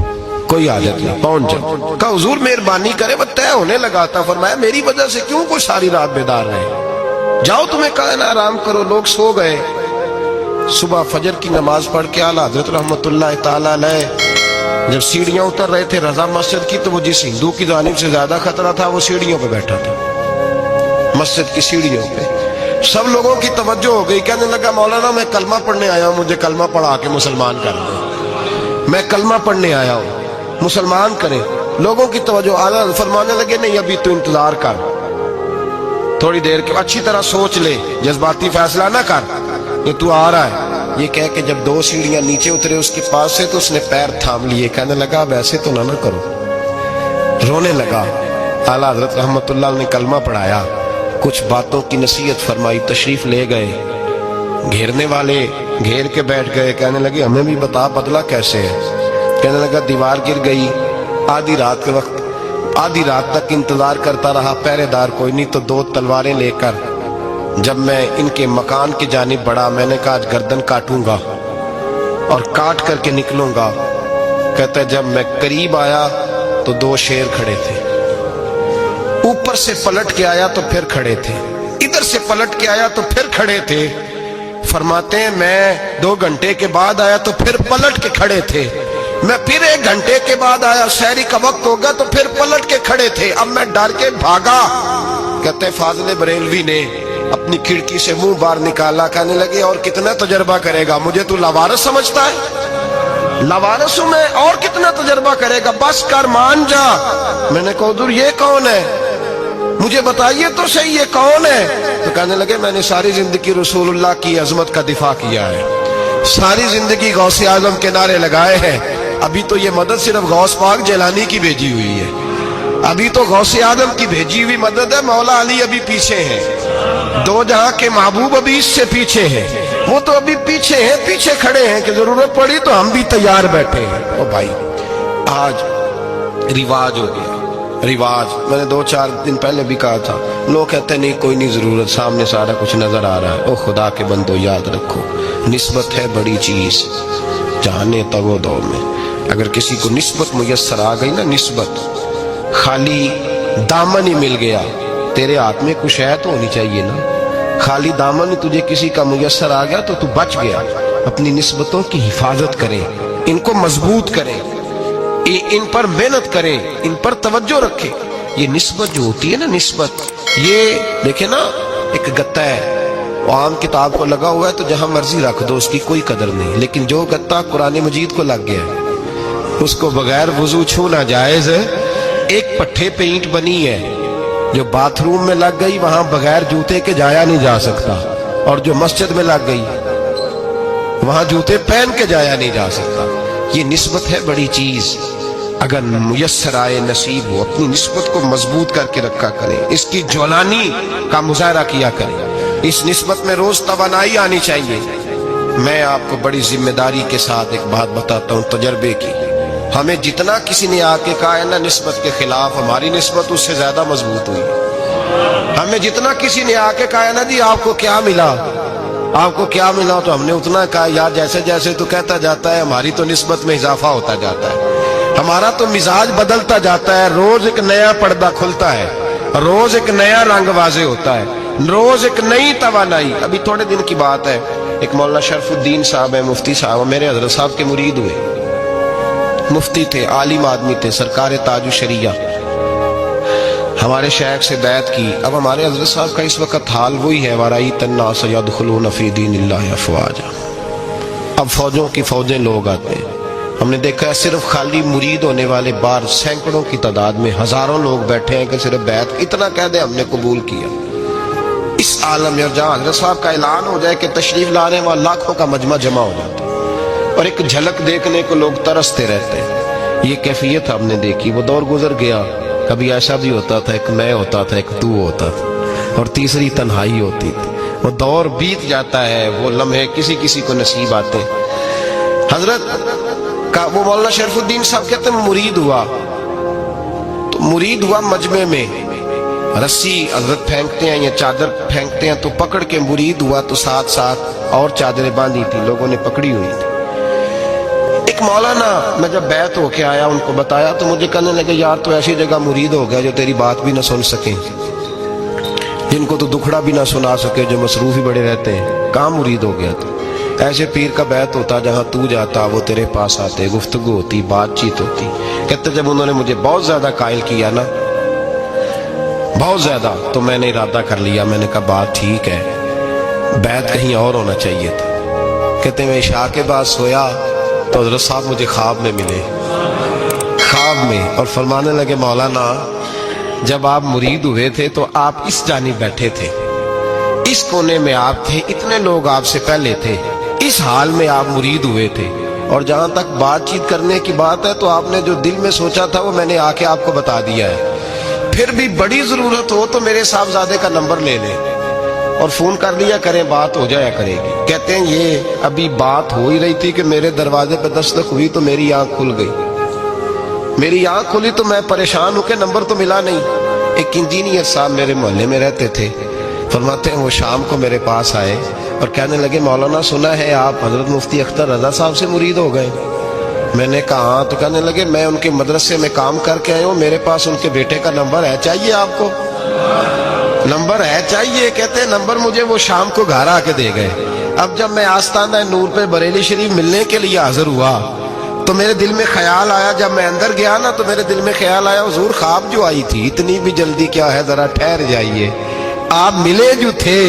कोई आदत नहीं, पहुंच जाओ। कहा हुजूर मेहरबानी करे, वो तय होने लगा था। फरमाया मेरी वजह से क्यों कोई सारी रात बेदार रहे, जाओ तुम्हें कहा ना आराम करो। लोग सो गए, صبح فجر کی نماز پڑھ کے اعلیٰ حضرت رحمت اللہ تعالی علیہ جب سیڑھیاں اتر رہے تھے رضا مسجد کی، تو وہ جس ہندو کی جانب سے زیادہ خطرہ تھا وہ سیڑھیوں پہ بیٹھا تھا، مسجد کی سیڑھیوں پہ۔ سب لوگوں کی توجہ ہو گئی، کہنے لگا مولانا میں کلمہ پڑھنے آیا ہوں، مجھے کلمہ پڑھا کے مسلمان کر دیں، میں کلمہ پڑھنے آیا ہوں، مسلمان کریں۔ لوگوں کی توجہ، اعلیٰ فرمانے لگے نہیں ابھی تو انتظار کر، تھوڑی دیر کے اچھی طرح سوچ لے، جذباتی فیصلہ نہ کر، یہ تو آ رہا ہے۔ یہ کہہ کے جب 2 سیڑھیاں نیچے اترے اس کے پاس سے تو اس نے پیر تھام لیے، کہنے لگا اب ایسے تو نہ کرو، رونے لگا۔ اعلیٰ حضرت رحمت اللہ نے کلمہ پڑھایا، کچھ باتوں کی نصیحت فرمائی، تشریف لے گئے، گھیرنے والے گھیر کے بیٹھ گئے، کہنے لگے ہمیں بھی بتا بدلہ کیسے ہے۔ کہنے لگا دیوار گر گئی، آدھی رات کے وقت، آدھی رات تک انتظار کرتا رہا، پہرے دار کوئی نہیں، تو 2 تلواریں لے کر جب میں ان کے مکان کی جانب بڑھا، میں نے کہا آج گردن کاٹوں گا اور کاٹ کر کے نکلوں گا۔ کہتا ہے جب میں قریب آیا تو 2 شیر کھڑے تھے، اوپر سے پلٹ کے آیا تو پھر کھڑے تھے، ادھر سے پلٹ کے آیا تو پھر کھڑے تھے۔ فرماتے ہیں میں 2 گھنٹے کے بعد آیا تو پھر پلٹ کے کھڑے تھے، میں پھر 1 گھنٹے کے بعد آیا، سحری کا وقت ہوگا تو پھر پلٹ کے کھڑے تھے، اب میں ڈر کے بھاگا۔ کہتے ہیں فاضل بریلوی نے اپنی کھڑکی سے منہ باہر نکالا، کہنے لگے اور کتنا تجربہ کرے گا، مجھے تو لاوارث سمجھتا ہے، لاوارث ہوں میں، اور کتنا تجربہ کرے گا، بس کر مان جا۔ میں نے کہا حضور یہ کون ہے، مجھے بتائیے تو صحیح یہ کون ہے۔ تو کہنے لگے میں نے ساری زندگی رسول اللہ کی عظمت کا دفاع کیا ہے، ساری زندگی غوث اعظم کے نعرے لگائے ہیں، ابھی تو یہ مدد صرف غوث پاک جیلانی کی بھیجی ہوئی ہے، ابھی تو غوث اعظم کی بھیجی ہوئی مدد ہے، مولا علی ابھی پیچھے ہیں، 2 جہاں کے محبوب ابھی اس سے پیچھے ہیں، وہ تو ابھی پیچھے ہیں، پیچھے کھڑے ہیں کہ ضرورت پڑی تو ہم بھی تیار بیٹھے ہیں۔ او بھائی آج رواج ہو گیا، رواج، میں نے 2-4 دن پہلے بھی کہا تھا، لوگ کہتے ہیں نہیں کوئی نہیں ضرورت، سامنے سارا کچھ نظر آ رہا ہے۔ او خدا کے بندو یاد رکھو، نسبت ہے بڑی چیز، جانے تگو دو میں، اگر کسی کو نسبت میسر آ گئی نا، نسبت، خالی دامن ہی مل گیا، تیرے ہاتھ میں کچھ ہے تو ہونی چاہیے نا، خالی دامن ہی تجھے کسی کا میسر آ گیا تو بچ گیا۔ اپنی نسبتوں کی حفاظت کریں، ان کو مضبوط کریں، ان پر محنت کریں، ان پر توجہ رکھیں۔ یہ نسبت جو ہوتی ہے نا، نسبت، یہ دیکھیں نا ایک گتا ہے، وہ عام کتاب کو لگا ہوا ہے تو جہاں مرضی رکھ دو، اس کی کوئی قدر نہیں، لیکن جو گتا قرآن مجید کو لگ گیا ہے اس کو بغیر وضو چھونا جائز ہے۔ ایک پٹھے پہ اینٹ بنی ہے، جو باتھ روم میں لگ گئی وہاں بغیر جوتے کے جایا نہیں جا سکتا، اور جو مسجد میں لگ گئی وہاں جوتے پہن کے جایا نہیں جا سکتا۔ یہ نسبت ہے بڑی چیز، اگر میسر آئے نصیب ہو، اپنی نسبت کو مضبوط کر کے رکھا کریں، اس کی جولانی کا مظاہرہ کیا کریں، اس نسبت میں روز توانائی آنی چاہیے۔ میں آپ کو بڑی ذمہ داری کے ساتھ ایک بات بتاتا ہوں تجربے کی، ہمیں جتنا کسی نے آ کے کہا ہے نا نسبت کے خلاف، ہماری نسبت اس سے زیادہ مضبوط ہوئی۔ ہمیں جتنا کسی نے آ کے کہا ہے نا جی آپ کو کیا ملا، آپ کو کیا ملا، تو ہم نے اتنا کہا یار جیسے جیسے تو کہتا جاتا ہے ہماری تو نسبت میں اضافہ ہوتا جاتا ہے، ہمارا تو مزاج بدلتا جاتا ہے، روز ایک نیا پردہ کھلتا ہے، روز ایک نیا رنگ واضح ہوتا ہے، روز ایک نئی توانائی۔ ابھی تھوڑے دن کی بات ہے، ایک مولانا شرف الدین صاحب ہے، مفتی صاحب، میرے حضرت صاحب کے مرید ہوئے، مفتی تھے، عالم آدمی تھے، سرکار تاج الشریعہ، ہمارے شیخ سے بیعت کی۔ اب ہمارے حضرت صاحب کا اس وقت حال وہی ہے، وَرَأَيْتَ النَّاسَ يَدْخُلُونَ فِي دِينِ اللَّهِ أَفْوَاجًا، اب فوجوں کی فوجیں لوگ آتے ہیں۔ ہم نے دیکھا ہے صرف خالی مرید ہونے والے بار سینکڑوں کی تعداد میں ہزاروں لوگ بیٹھے ہیں کہ صرف بیعت اتنا کہہ دے ہم نے قبول کیا۔ اس عالم میں جہاں حضرت صاحب کا اعلان ہو جائے کہ تشریف لا رہے ہیں، وہاں لاکھوں کا مجمع جمع ہو جاتا ہے، اور ایک جھلک دیکھنے کو لوگ ترستے رہتے ہیں۔ یہ کیفیت ہم نے دیکھی، وہ دور گزر گیا، کبھی ایسا بھی ہوتا تھا ایک میں ہوتا تھا، ایک تو ہوتا تھا، اور تیسری تنہائی ہوتی تھی۔ وہ دور بیت جاتا ہے، وہ لمحے کسی کسی کو نصیب آتے ہیں۔ حضرت کا وہ مولانا شرف الدین صاحب کہتے ہیں مرید ہوا، تو مرید ہوا مجمع میں، رسی حضرت پھینکتے ہیں یا چادر پھینکتے ہیں تو پکڑ کے مرید ہوا، تو ساتھ ساتھ اور چادریں باندھی تھی، لوگوں نے پکڑی ہوئی تھی۔ ایک مولانا، میں جب بیعت ہو کے آیا ان کو بتایا تو مجھے کہنے لگے یار تو ایسی جگہ مرید ہو گیا جو تیری بات بھی نہ سن سکیں، جن کو تو دکھڑا بھی نہ سنا سکے، جو مصروف ہی بڑے رہتے ہیں، کہاں مرید ہو گیا تو ऐसे पीर का बैत होता जहां तू जाता वो तेरे पास आते, गुफ्तगू होती, बातचीत होती। कहते जब उन्होंने मुझे बहुत ज्यादा कायल किया ना, बहुत ज्यादा, तो मैंने इरादा कर लिया, मैंने कहा बात ठीक है, बैत कहीं और होना चाहिए था। कहते मैं इशा के बाद सोया तो हजरत साहब मुझे ख्वाब में मिले, ख्वाब में, और फरमाने लगे मौलाना जब आप मुरीद हुए थे तो आप इस जानिब बैठे थे, इस कोने में आप थे, इतने लोग आपसे पहले थे, इस हाल में आप मुरीद हुए थे, और जहां तक बातचीत करने की बात है तो आपने जो दिल में सोचा था वो मैंने आके आपको बता दिया है। फिर भी बड़ी जरूरत हो तो मेरे साहबजादे का नंबर ले लें और फोन कर लिया करें, बात हो जाया करेगी। कहते हैं ये अभी बात हो ही रही थी कि मेरे दरवाजे पे दस्तक हुई तो मेरी आंख खुल गई। मेरी आंख खुली तो मैं परेशान होकर, नंबर तो मिला नहीं। एक इंजीनियर साहब मेरे मोहल्ले में रहते थे, फरमाते हैं वो शाम को मेरे पास आए और कहने लगे मौलाना सुना है आप हजरत मुफ्ती अख्तर रजा साहब से मुरीद हो गए। मैंने कहा हाँ। तो कहने लगे मैं उनके मदरसे में काम करके आया हूँ, मेरे पास उनके बेटे का नंबर है, चाहिए आपको? नंबर है चाहिए? कहते हैं नंबर मुझे वो शाम को घर आके दे गए। अब जब मैं आस्ताना नूर पे बरेली शरीफ मिलने के लिए हाजिर हुआ तो मेरे दिल में ख्याल आया, जब मैं अंदर गया ना तो मेरे दिल में ख्याल आया हुजूर ख्वाब जो आई थी, इतनी भी जल्दी क्या है, जरा ठहर जाइए, आप मिले जो थे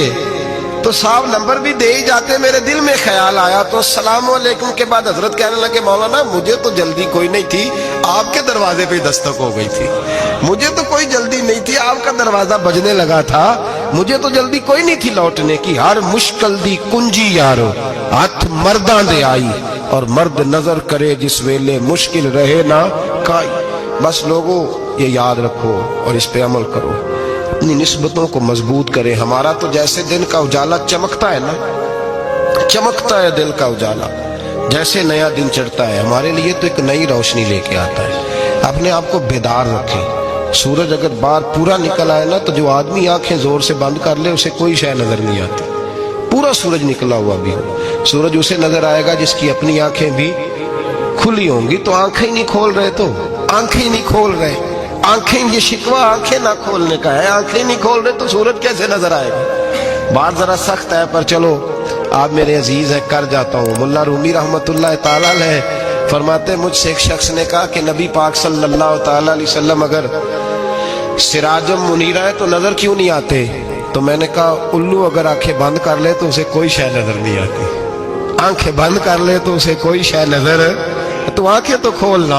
तो साहब नंबर भी दे ही जाते। मेरे दिल में ख्याल आया तो अस्सलाम वालेकुम के बाद हजरत कहने लगे मौलाना मुझे तो जल्दी कोई नहीं थी, आपके दरवाजे पे दस्तक हो गई थी, मुझे तो कोई जल्दी नहीं थी, आपका दरवाजा बजने लगा था, मुझे तो जल्दी कोई नहीं थी लौटने की। हर मुश्किल दी कुंजी यारो हथ मर्दां दे आई, और मर्द नजर करे जिस वेले मुश्किल रहे ना काई। बस लोगों ये याद रखो और इस पे अमल करो, अपनी निस्बतों को मजबूत करें। हमारा तो जैसे दिन का उजाला चमकता है ना, चमकता है दिल का उजाला, जैसे नया दिन चढ़ता है हमारे लिए तो एक नई रोशनी लेके आता है। अपने आप को बेदार रखें। सूरज अगर बाहर पूरा निकल आए ना तो जो आदमी आंखें जोर से बंद कर ले उसे कोई शय नजर नहीं आती। पूरा सूरज निकला हुआ भी हो, सूरज उसे नजर आएगा जिसकी अपनी आंखें भी खुली होंगी। तो आंखें ही नहीं खोल रहे, तो आंखें ही नहीं खोल रहे, आंखें, ये शिकवा आंखें ना खोलने का है, आंखें नहीं खोल रहे तो सूरज कैसे नजर आएगा। बात जरा सख्त है पर चलो आप मेरे अजीज है, कर जाता हूँ। मुल्ला रूमी रहमतुल्लाह ताला अलैह फरमाते मुझसे एक शख्स ने कहा कि नबी पाक सल्लल्लाहु ताला अलैहि वसल्लम अगर सिराजम मुनीरा है तो नजर क्यों नहीं आते? तो मैंने कहा उल्लू अगर आंखें बंद कर ले तो उसे कोई शय नजर नहीं आती। आंखें बंद कर ले तो उसे कोई शय नजर, तो आंखें तो खोलना,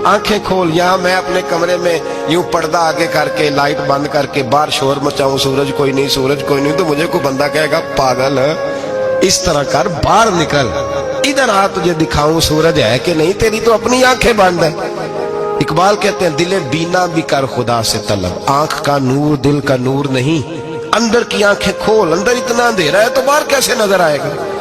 आंखें खोल। यहाँ मैं अपने कमरे में यूं पर्दा आगे करके लाइट बंद करके बाहर शोर मचाऊं, सूरज कोई नहीं, सूरज कोई नहीं, तो मुझे कोई बंदा कहेगा पागल है, इस तरह कर, बाहर निकल, इधर आ, तुझे दिखाऊं सूरज है कि नहीं, तेरी तो अपनी आंखें बंद है। इकबाल कहते हैं दिले बीना भी कर खुदा से तलब, आंख का नूर दिल का नूर नहीं, अंदर की आंखें खोल, अंदर इतना अंधेरा है तो बाहर कैसे नजर आएगा।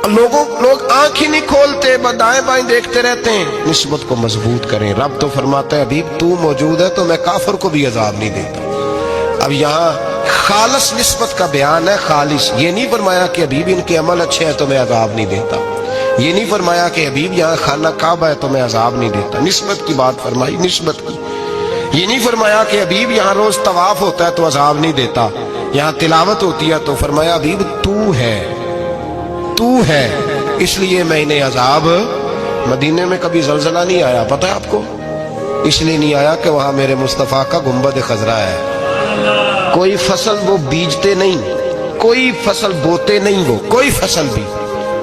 लोग आंख ही नहीं खोलते, दाएं बाएं देखते रहते हैं। निस्बत को मजबूत करें। रब तो फरमाता है हबीब तू मौजूद है तो मैं काफिर को भी अजाब नहीं देता। अब यहाँ खालिस निस्बत का बयान है, खालिस। ये नहीं फरमाया कि हबीब इनके अमल अच्छे हैं तो मैं अजाब नहीं देता, ये नहीं फरमाया कि हबीब यहाँ खाना काबा है तो मैं अजाब नहीं देता। निस्बत की बात फरमाई, निस्बत की। ये नहीं फरमाया कि हबीब यहाँ रोज तवाफ होता है तो अजाब नहीं देता, यहाँ तिलावत होती है तो फरमाया हबीब तू है, तू है, इसलिए मैं इन्हें अजाब। मदीने में कभी जलजला नहीं आया, पता है आपको? इसलिए नहीं आया कि वहां मेरे मुस्तफा का गुंबद खजरा है। कोई फसल वो बीजते नहीं, कोई फसल बोते नहीं, वो कोई फसल भी,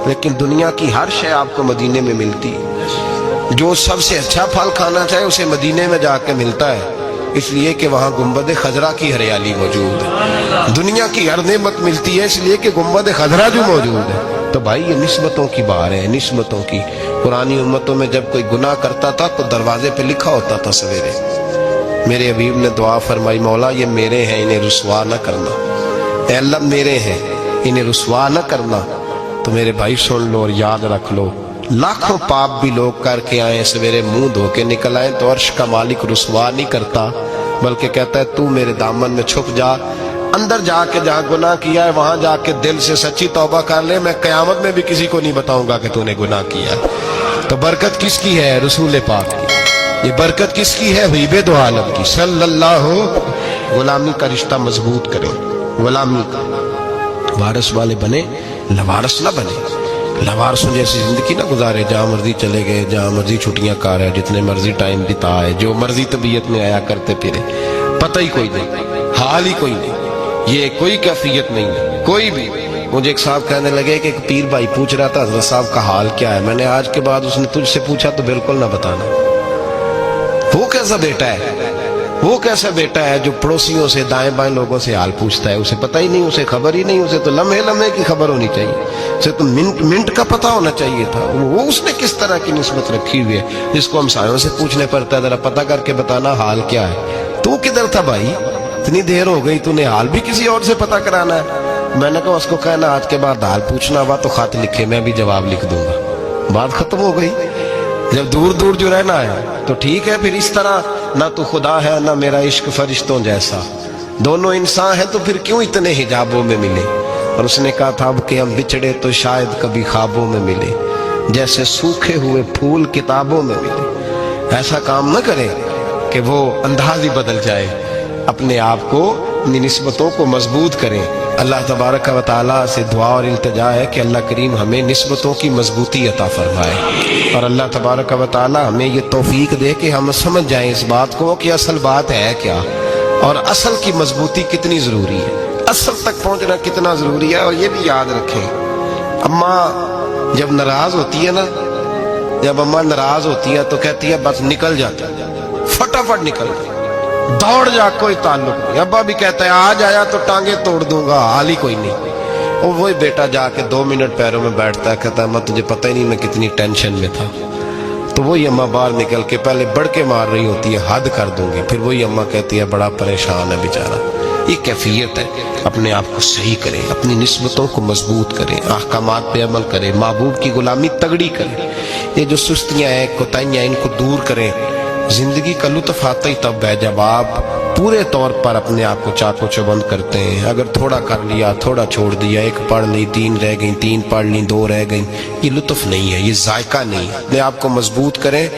लेकिन दुनिया की हर शय आपको मदीने में मिलती है। जो सबसे अच्छा फल खाना चाहे उसे मदीने में जाके मिलता है, इसलिए कि वहां गुंबद खजरा की हरियाली मौजूद है। दुनिया की हर नेमत मिलती है इसलिए कि गुंबद खजरा जो मौजूद है। तो भाई ये निस्बतों की बात है, निस्बतों की। पुरानी उम्मतों में जब कोई गुनाह करता था तो दरवाजे पे लिखा होता था सवेरे। मेरे हबीब ने दुआ फरमाई मौला ये मेरे हैं इन्हें रुसवा न करना, ऐ अल्लाह मेरे हैं इन्हें रुसवा न करना। तो मेरे भाई सुन लो और याद रख लो, लाखों पाप भी लोग करके आए, सवेरे मुंह धो के निकल आए तो अर्श का मालिक रुसवा नहीं करता, बल्कि कहता है तू मेरे दामन में छुप जा, अंदर जाके जहां गुनाह किया है वहां जाके दिल से सच्ची तौबा कर ले, मैं कयामत में भी किसी को नहीं बताऊंगा कि तूने गुनाह किया। तो बरकत किसकी है? रसूल पाक की। ये बरकत किसकी है? हबीब दो आलम की सल्लल्लाहु। गुलामी का रिश्ता मजबूत करें, गुलामी का वारिस वाले बने, लवारस ना बने, लवारसों जैसी जिंदगी ना गुजारे, जहाँ मर्जी चले गए, जहाँ मर्जी छुट्टियां कार है, जितने मर्जी टाइम बिताए, जो मर्जी तबीयत में आया करते फिरे, पता ही कोई नहीं, हाल ही कोई नहीं, ये कोई कैफियत नहीं है कोई भी। मुझे एक साहब कहने लगे कि एक पीर भाई पूछ रहा था हजरत साहब का हाल क्या है। मैंने आज के बाद उसने तुझसे पूछा तो बिल्कुल ना बताना। वो कैसा बेटा है, वो कैसा बेटा है जो पड़ोसियों से दाएं बाएं लोगों से हाल पूछता है, उसे पता ही नहीं, उसे खबर ही नहीं, उसे तो लम्हे लम्हे की खबर होनी चाहिए, उसे तो मिनट मिनट का पता होना चाहिए था। वो उसने किस तरह की निस्बत रखी हुई है जिसको हम सायों से पूछने पड़ता है जरा पता करके बताना हाल क्या है। तू किधर था भाई, इतनी देर हो गई, तूने हाल भी किसी और से पता कराना है। मैंने कहा उसको कहना आज के बाद हाल पूछना हुआ तो खत लिखे, मैं भी जवाब लिख दूंगा, बात खत्म हो गई। जब दूर दूर जो रहना है तो ठीक है, फिर इस तरह ना तो खुदा है ना मेरा इश्क फरिश्तों जैसा, दोनों इंसान है तो फिर क्यों इतने हिजाबों में मिले। और उसने कहा था अब कि हम बिछड़े तो शायद कभी ख्वाबों में मिले, जैसे सूखे हुए फूल किताबों में मिले। ऐसा काम न करें कि वो अंदाज ही बदल जाए, अपने आप को अपनी निस्बतों को मजबूत करें। अल्लाह तबारक व तआला से दुआ और इल्तिजा है कि अल्लाह करीम हमें निस्बतों की मजबूती अता फरमाए, और अल्लाह तबारक व तआला हमें ये तौफीक दे कि हम समझ जाएं इस बात को कि असल बात है क्या, और असल की मजबूती कितनी ज़रूरी है, असल तक पहुंचना कितना ज़रूरी है। और ये भी याद रखें, अम्मा जब नाराज़ होती है ना, जब अम्मा नाराज़ होती है तो कहती है बस निकल जाता, फटाफट निकल, दौड़ जा, कोई ताल्लुक नहीं। अब्बा भी कहता है आज आया तो टांगे तोड़ दूंगा, हाल ही कोई नहीं। और वही बेटा जाके 2 मिनट पैरों में बैठता है, कहता है अम्मा तुझे पता ही नहीं मैं कितनी टेंशन में था। तो वही अम्मा बाहर निकल के पहले बढ़के मार रही होती है, हद कर दूंगी, फिर वही अम्मा कहती है बड़ा परेशान है बेचारा। ये कैफियत है, अपने आप को सही करें, अपनी निस्बतों को मजबूत करें, अहकामात पे अमल करें, महबूब की गुलामी तगड़ी करें। ये जो सुस्तियां हैं, कोताहियां, इनको दूर करें। जिंदगी का लुत्फ आता ही तब है जब आप पूरे तौर पर अपने आप को चाको चौबंद करते हैं। अगर थोड़ा कर लिया, थोड़ा छोड़ दिया, 1 पढ़ ली, 3 रह गई, 3 पढ़ ली, 2 रह गई, ये लुत्फ नहीं है, ये जायका नहीं है। अपने आप को मजबूत करें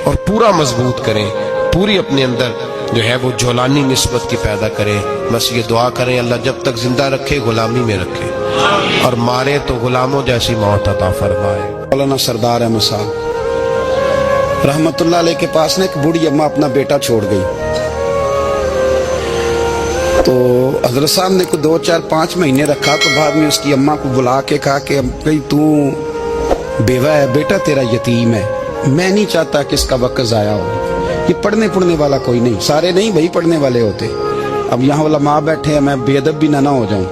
और पूरा मजबूत करें, पूरी अपने अंदर जो है वो जौलानी निस्बत की पैदा करें। बस ये दुआ करें अल्लाह जब तक जिंदा रखे गुलामी में रखे, और मारे तो गुलामों जैसी मौत अता फरमाए। मौलाना सरदार अहमद साहब रहमतुल्लाह अलैह के पास ना एक बूढ़ी अम्मा अपना बेटा छोड़ गई। तो हजरत साहब ने को 2, 4, 5 महीने रखा, तो बाद में उसकी अम्मा को बुला के कहा कि भाई तू बेवा है, बेटा तेरा यतीम है, मैं नहीं चाहता कि इसका वक्त ज़ाया हो, ये पढ़ने वाला कोई नहीं, सारे नहीं भाई पढ़ने वाले होते। अब यहाँ वाला माँ बैठे हैं, मैं बेअदब भी ना हो जाऊं,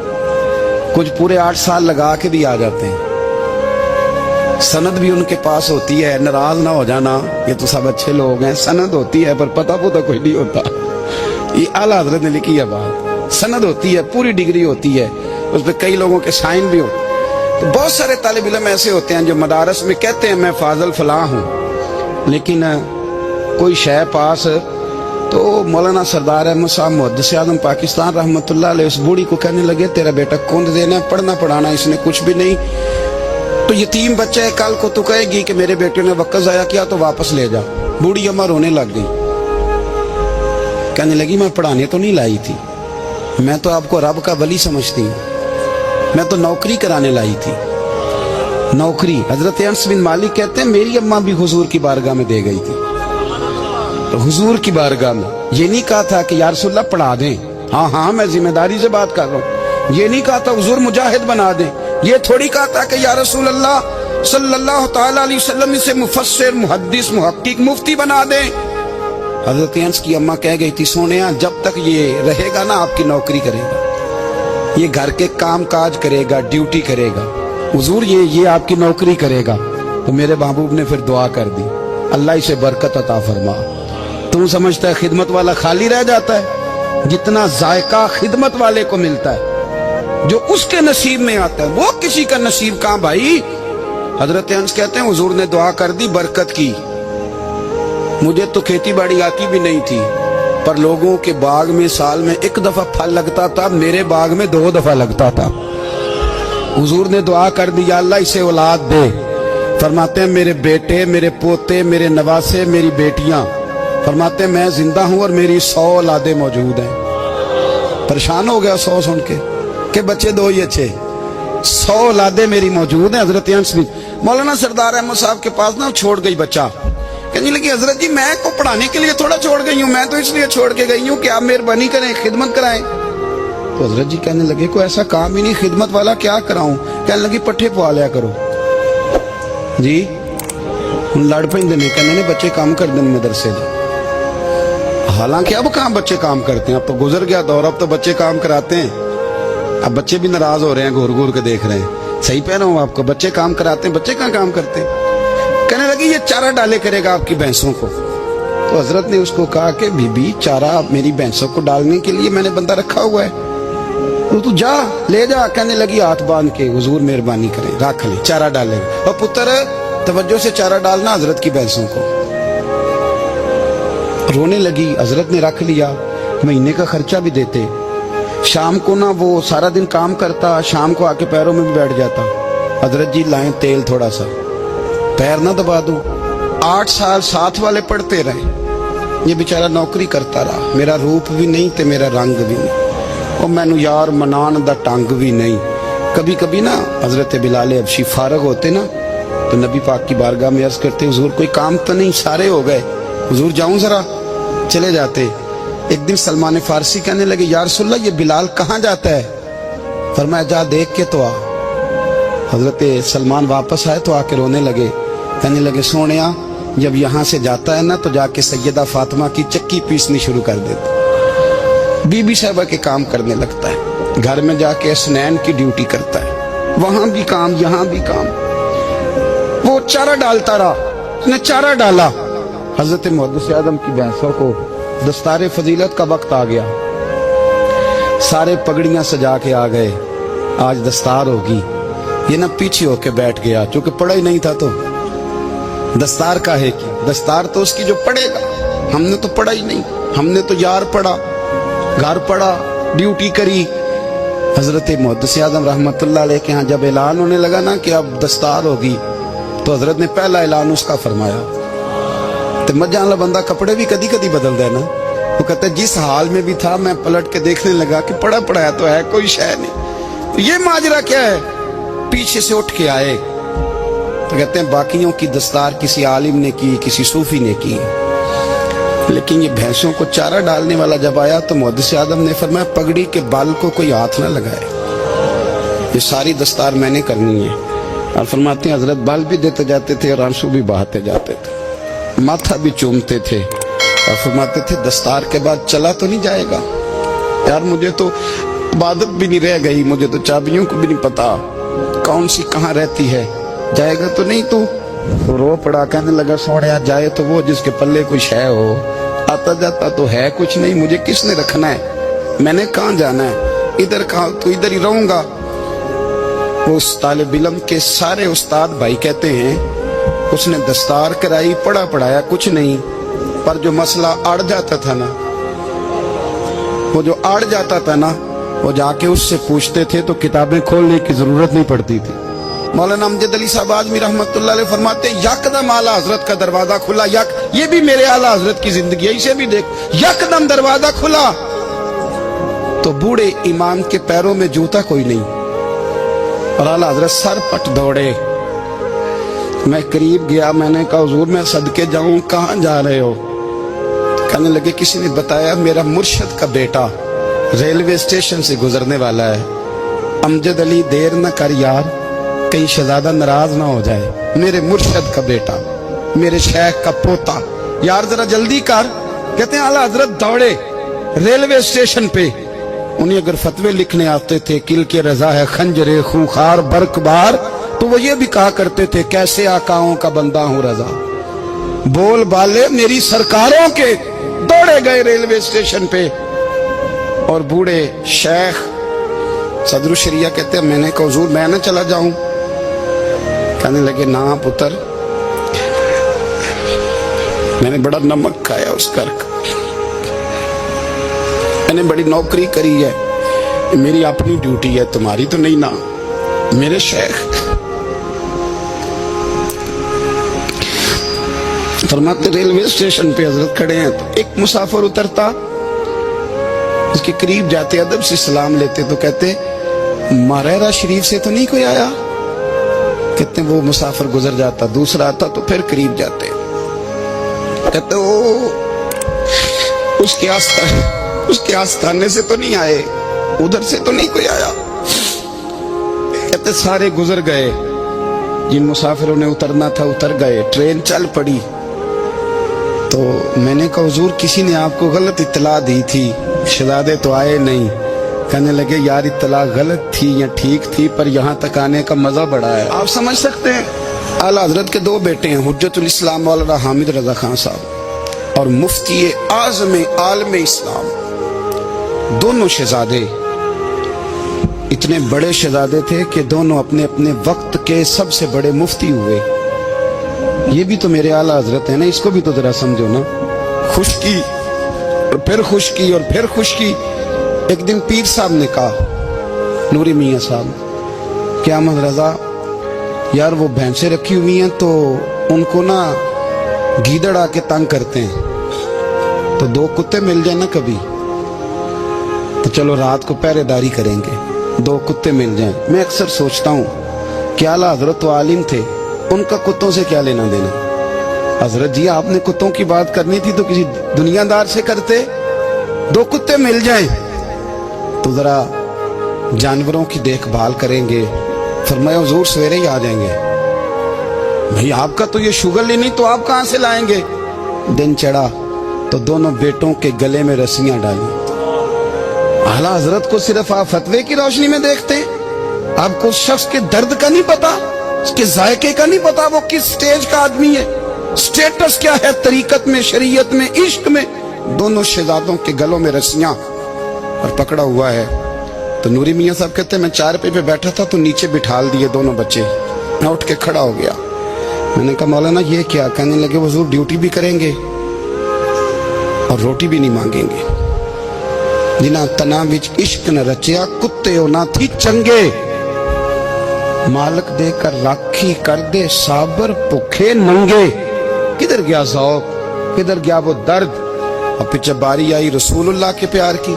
कुछ पूरे 8 साल लगा के भी आ जाते हैं, सनद भी उनके पास होती है, नाराज ना हो जाना, ये तो सब अच्छे लोग हैं, सनद होती है पर पता कोई नहीं होता। ये आला हजरत ने लिखी है बात, सनद होती है, पूरी डिग्री होती है, उस पर कई लोगों के साइन भी होते। तो बहुत सारे तालिब इल्म ऐसे होते हैं जो मदारस में कहते हैं मैं फाजल फलां हूँ, लेकिन कोई शय पास, तो मौलाना सरदार अहमद साहब मुहद्दिस आज़म पाकिस्तान रहमतुल्लाह अलैह उस बूढ़ी को कहने लगे तेरा बेटा कौन देना है, पढ़ना पढ़ाना इसने कुछ भी नहीं, तो यतीम बच्चा है, कल को तू कहेगी कि मेरे बेटे ने वक्त ज़ाया किया तो वापस ले जा। बूढ़ी अम्मा रोने लग गई, कहने लगी मैं पढ़ाने तो नहीं लाई थी, मैं तो आपको रब का वली समझती हूँ, मैं तो नौकरी कराने लाई थी, नौकरी। हजरत अनस बिन मालिक कहते हैं मेरी अम्मा भी हुजूर की बारगाह में दे गई थी, तो हुजूर की बारगाह में ये नहीं कहा था कि या रसूलल्लाह पढ़ा दें, हाँ हाँ मैं जिम्मेदारी से बात कर रहा हूँ, ये नहीं कहा था हुजूर मुजाहिद बना दें, ये थोड़ी कहा था कि या रसूल अल्लाह सल्लल्लाहु तआला अलैहि वसल्लम इसे मुफस्सिर, मुहद्दिस, मुहक्किक, मुफ्ती बना दें। हजरत अनस की अम्मा कह गई थी सोनिया जब तक ये रहेगा ना आपकी नौकरी करेगा, ये घर के काम काज करेगा, ड्यूटी करेगा, हुजूर ये आपकी नौकरी करेगा। तो मेरे महबूब ने फिर दुआ कर दी अल्लाह इसे बरकत अता फरमा। तुम समझता है खिदमत वाला खाली रह जाता है, जितना जायका खिदमत वाले को मिलता है, जो उसके नसीब में आता है, वो किसी का नसीब कहां भाई। हजरत अनस कहते हैं हुजूर ने दुआ कर दी बरकत की, मुझे तो खेती बाड़ी आती भी नहीं थी, पर लोगों के बाग में साल में 1 दफा फल लगता था, मेरे बाग में 2 दफा लगता था। हुजूर ने दुआ कर दी अल्लाह इसे औलाद दे। फरमाते हैं मेरे बेटे, मेरे पोते, मेरे नवासे, मेरी बेटियां, फरमाते हैं मैं जिंदा हूं और मेरी 100 औलादे मौजूद हैं। परेशान हो गया 100 सुन के कि बच्चे 2 ही अच्छे, 100 औलादे मेरी मौजूद हैं। हजरत अंस भी मौलाना सरदार अहमद साहब के पास ना छोड़ गई बच्चा, कहने लगी हजरत जी मैं को पढ़ाने के लिए थोड़ा छोड़ गई हूँ, मैं तो इसलिए छोड़ के गई हूँ कि आप मेहरबानी करें, खिदमत कराएं। तो हजरत जी कहने लगे कोई ऐसा काम ही नहीं, खिदमत वाला क्या कराऊं। कहने लगी पट्ठे पवा लिया करो जी। हम लड़ पेंदे ने, कहने ने बच्चे काम कर दें मदरसे में। हालांकि अब कहाँ बच्चे काम करते हैं, अब तो गुजर गया दौर, अब तो बच्चे काम कराते हैं। अब बच्चे भी नाराज हो रहे हैं, घूर घूर के देख रहे हैं। सही कह रहा हूँ आपको, बच्चे काम कराते हैं, बच्चे कहाँ काम करते हैं। कहने लगी ये चारा डाले करेगा आपकी भैंसों को। तो हजरत ने उसको कहा कि बीबी चारा मेरी भैंसों को डालने के लिए मैंने बंदा रखा हुआ है, तो तू जा ले जा। कहने लगी हाथ बांध के हुजूर मेहरबानी करें, रख ले चारा डालेगा। और पुत्र तवज्जो से चारा डालना हजरत की भैंसों को। रोने लगी, हजरत ने रख लिया, महीने का खर्चा भी देते। शाम को ना वो सारा दिन काम करता, शाम को आके पैरों में भी बैठ जाता। हजरत जी लाएं तेल थोड़ा सा, पैर ना दबा दो। 8 साल साथ वाले पढ़ते रहे, ये बेचारा नौकरी करता रहा। मेरा रूप भी नहीं ते मेरा रंग भी नहीं, और मैनू यार मनान दा टंग भी नहीं। कभी कभी ना हजरत बिलाल हबशी फारग होते ना, तो नबी पाक की बारगाह में अर्ज करते हुजूर कोई काम तो नहीं, सारे हो गए, हुजूर जाऊं जरा, चले जाते। एक दिन सलमान फारसी कहने लगे या रसूलल्लाह ये बिलाल कहाँ जाता है। फरमाया जा देख के तो आ। हजरत सलमान वापस आए तो आके रोने लगे, कहने लगे सोनिया जब यहाँ से जाता है ना तो जाके सैयदा फातिमा की चक्की पीसनी शुरू कर देता, बीबी साहबा के काम करने लगता है, घर में जाके असनैन की ड्यूटी करता है, वहां भी काम यहाँ भी काम। वो चारा डालता रहा, उसने चारा डाला। हजरत मुहद्दिस आदम की भैंसों को दस्तारे फजीलत का वक्त आ गया, सारे पगड़ियां सजा के आ गए, आज दस्तार होगी। ये ना पीछे होके बैठ गया, चूंकि पढ़ा ही नहीं था तो दस्तार का है कि दस्तार तो उसकी जो पढ़ेगा, हमने तो पढ़ा ही नहीं, हमने तो यार पढ़ा, घर पढ़ा, ड्यूटी करी। हजरत मुहद्दिस आदम रहमतुल्लाह अलैह के यहाँ जब ऐलान होने लगा ना कि अब दस्तार होगी, तो हजरत ने पहला ऐलान उसका फरमाया। तो मजा वाला बंदा कपड़े भी कदी कदी बदल देना। वो कहते जिस हाल में भी था मैं पलट के देखने लगा कि पढ़ा पढ़ाया तो है, कोई शय नहीं। तो ये माजरा क्या है, पीछे से उठ के आए तो कहते हैं बाकियों की दस्तार किसी आलिम ने की, किसी सूफी ने की, लेकिन ये भैंसों को चारा डालने वाला जब आया तो मुहद्दिस आदम ने फरमाया पगड़ी के बाल को कोई हाथ ना लगाए, ये सारी दस्तार मैंने करनी है। और फरमाते हैं हजरत बाल भी देते जाते थे और आंसू भी बहाते जाते थे, माथा भी चूमते थे, और फरमाते थे दस्तार के बाद चला तो नहीं जाएगा यार, मुझे तो इबादत भी नहीं रह गई, मुझे तो चाबियों को भी नहीं पता कौन सी कहाँ रहती है, जाएगा तो नहीं तू। तो रो पड़ा, कहने लगा सोनिया जाए तो वो जिसके पल्ले कुछ है हो, आता जाता तो है कुछ नहीं, मुझे किसने रखना है, मैंने कहाँ जाना है, इधर कहाँ तो इधर ही रहूंगा। उस तालिब इल्म के सारे उस्ताद भाई कहते हैं उसने दस्तार कराई, पढ़ा पढ़ाया कुछ नहीं, पर जो मसला अड़ जाता था ना, वो जो अड़ जाता था ना, वो जाके उससे पूछते थे तो किताबें खोलने की जरूरत नहीं पड़ती थी। मौलाना अमजद अली साहब आजमी रहमतुल्लाह अलैह फरमाते यकदम आला हजरत का दरवाजा खुला, ये भी मेरे आला हजरत की जिंदगी है, इसे भी देख, यकदम दरवाजा खुला तो बूढ़े इमाम के पैरों में जूता कोई नहीं, और आला हजरत सर पट दौड़े। मैं करीब गया, मैंने कहा हुजूर मैं सदके जाऊं, कहां जा रहे हो। कहने लगे किसी ने बताया मेरा मुर्शद का बेटा रेलवे स्टेशन से गुजरने वाला है, अमजद अली देर न कर यार, कहीं शहजादा नाराज ना हो जाए, मेरे मुर्शद का बेटा, मेरे शेख का पोता, यार जरा जल्दी कर। कहते हैं आला हजरत दौड़े रेलवे स्टेशन पे, उन्हें अगर फतवे लिखने आते थे किल के रजा है खंजरे खूंखार बरकबार, तो वो ये भी कहा करते थे कैसे आकाओं का बंदा हूं रजा, बोल बाले मेरी सरकारों के। दौड़े गए रेलवे स्टेशन पे, और बूढ़े शेख सदरुल शरिया कहते हैं मैंने कहा हुजूर मैं ना चला जाऊं। कहने लगे ना पुत्र, मैंने बड़ा नमक खाया उस घर का, मैंने बड़ी नौकरी करी है, मेरी अपनी ड्यूटी है, तुम्हारी तो नहीं ना। मेरे शेख फरमाते रेलवे स्टेशन पे हजरत खड़े हैं, तो एक मुसाफिर उतरता, उसके करीब जाते अदब से सलाम लेते तो कहते मारेरा शरीफ से तो नहीं कोई आया? कहते वो मुसाफिर गुजर जाता, दूसरा आता तो फिर करीब जाते। कहते वो उसके आस्थाने से तो नहीं आए, उधर से तो नहीं कोई आया। कहते सारे गुजर गए, जिन मुसाफिरों ने उतरना था उतर गए, ट्रेन चल पड़ी। तो मैंने कहा हुजूर किसी ने आपको गलत इत्तला दी थी, शहजादे तो आए नहीं। कहने लगे यार इत्तला गलत थी या ठीक थी, पर यहाँ तक आने का मजा बड़ा है। आप समझ सकते हैं आला हजरत के दो बेटे हैं, हुज्जतुल इस्लाम मौलाना हामिद रजा खान साहब और मुफ्ती आज़म आलम इस्लाम। दोनों शहजादे इतने बड़े शहजादे थे कि दोनों अपने अपने वक्त के सबसे बड़े मुफ्ती हुए। ये भी तो मेरे आला हजरत है ना, इसको भी तो जरा समझो ना। खुशकी और फिर खुशकी और फिर खुशकी। एक दिन पीर साहब ने कहा, नूरी मियाँ साहब, क्या अहमद रजा यार वो भैंसें रखी हुई हैं तो उनको ना गीदड़ आके तंग करते हैं, तो दो कुत्ते मिल जाए ना कभी तो चलो रात को पहरेदारी करेंगे, दो कुत्ते मिल जाएं। मैं अक्सर सोचता हूँ क्या आला हजरत तो आलिम थे, उनका कुत्तों से क्या लेना देना। हजरत जी आपने कुत्तों की बात करनी थी तो किसी दुनियादार से करते, दो कुत्ते मिल जाएं तो जरा जानवरों की देखभाल करेंगे। फरमाया हुजूर सवेरे ही आ जाएंगे। भाई आपका तो ये शुगर ही नहीं तो आप कहां से लाएंगे। दिन चढ़ा तो दोनों बेटों के गले में रस्सियां डाली। आला हजरत को सिर्फ आप फतवे की रोशनी में देखते, आपको शख्स के दर्द का नहीं पता, उसके जायके का नहीं पता, वो किस स्टेज का आदमी है, स्टेटस क्या है तरीकत में, शरीयत में, इश्क में। दोनों शहजादों के गलों में रस्सियां और पकड़ा हुआ है। तो नूरी मियाँ साहब कहते मैं चारपाई पे बैठा था तो नीचे बिठाल दिए दोनों बच्चे। मैं उठ के खड़ा हो गया, मैंने कहा मौलाना ये क्या। कहने लगे हुजूर ड्यूटी भी करेंगे और रोटी भी नहीं मांगेंगे। जिन्हां तना विच इश्क न रचिया कुत्ते हो ना थी चंगे, मालक देकर राखी कर दे साबर भुखे नंगे। किधर गया ज़ौक़, किधर गया वो दर्द। और पीछे बारी आई रसूलुल्लाह के प्यार की,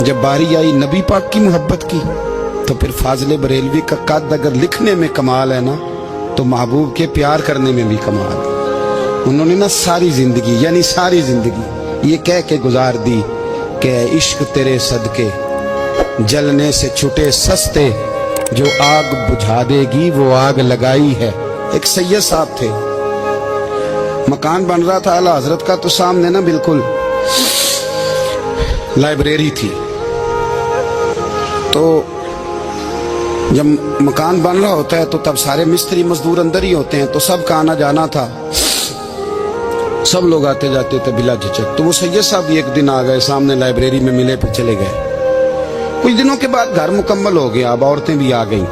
जब बारी आई नबी पाक की मोहब्बत की, तो फिर फाजिल बरेलवी का कद अगर लिखने में कमाल है ना तो महबूब के प्यार करने में भी कमाल। उन्होंने ना सारी जिंदगी यानी सारी जिंदगी ये कह के गुजार दी कि इश्क तेरे सदके जलने से छुटे सस्ते, जो आग बुझा देगी वो आग लगाई है। एक सैयद साहब थे, मकान बन रहा था आला हजरत का, तो सामने ना बिल्कुल लाइब्रेरी थी। तो जब मकान बन रहा होता है तो तब सारे मिस्त्री मजदूर अंदर ही होते हैं, तो सबका आना जाना था, सब लोग आते जाते थे बिला झिझक। तो वो सैयद साहब भी एक दिन आ गए, सामने लाइब्रेरी में मिले, फिर चले गए। कुछ दिनों के बाद घर मुकम्मल हो गया, अब औरतें भी आ गईं।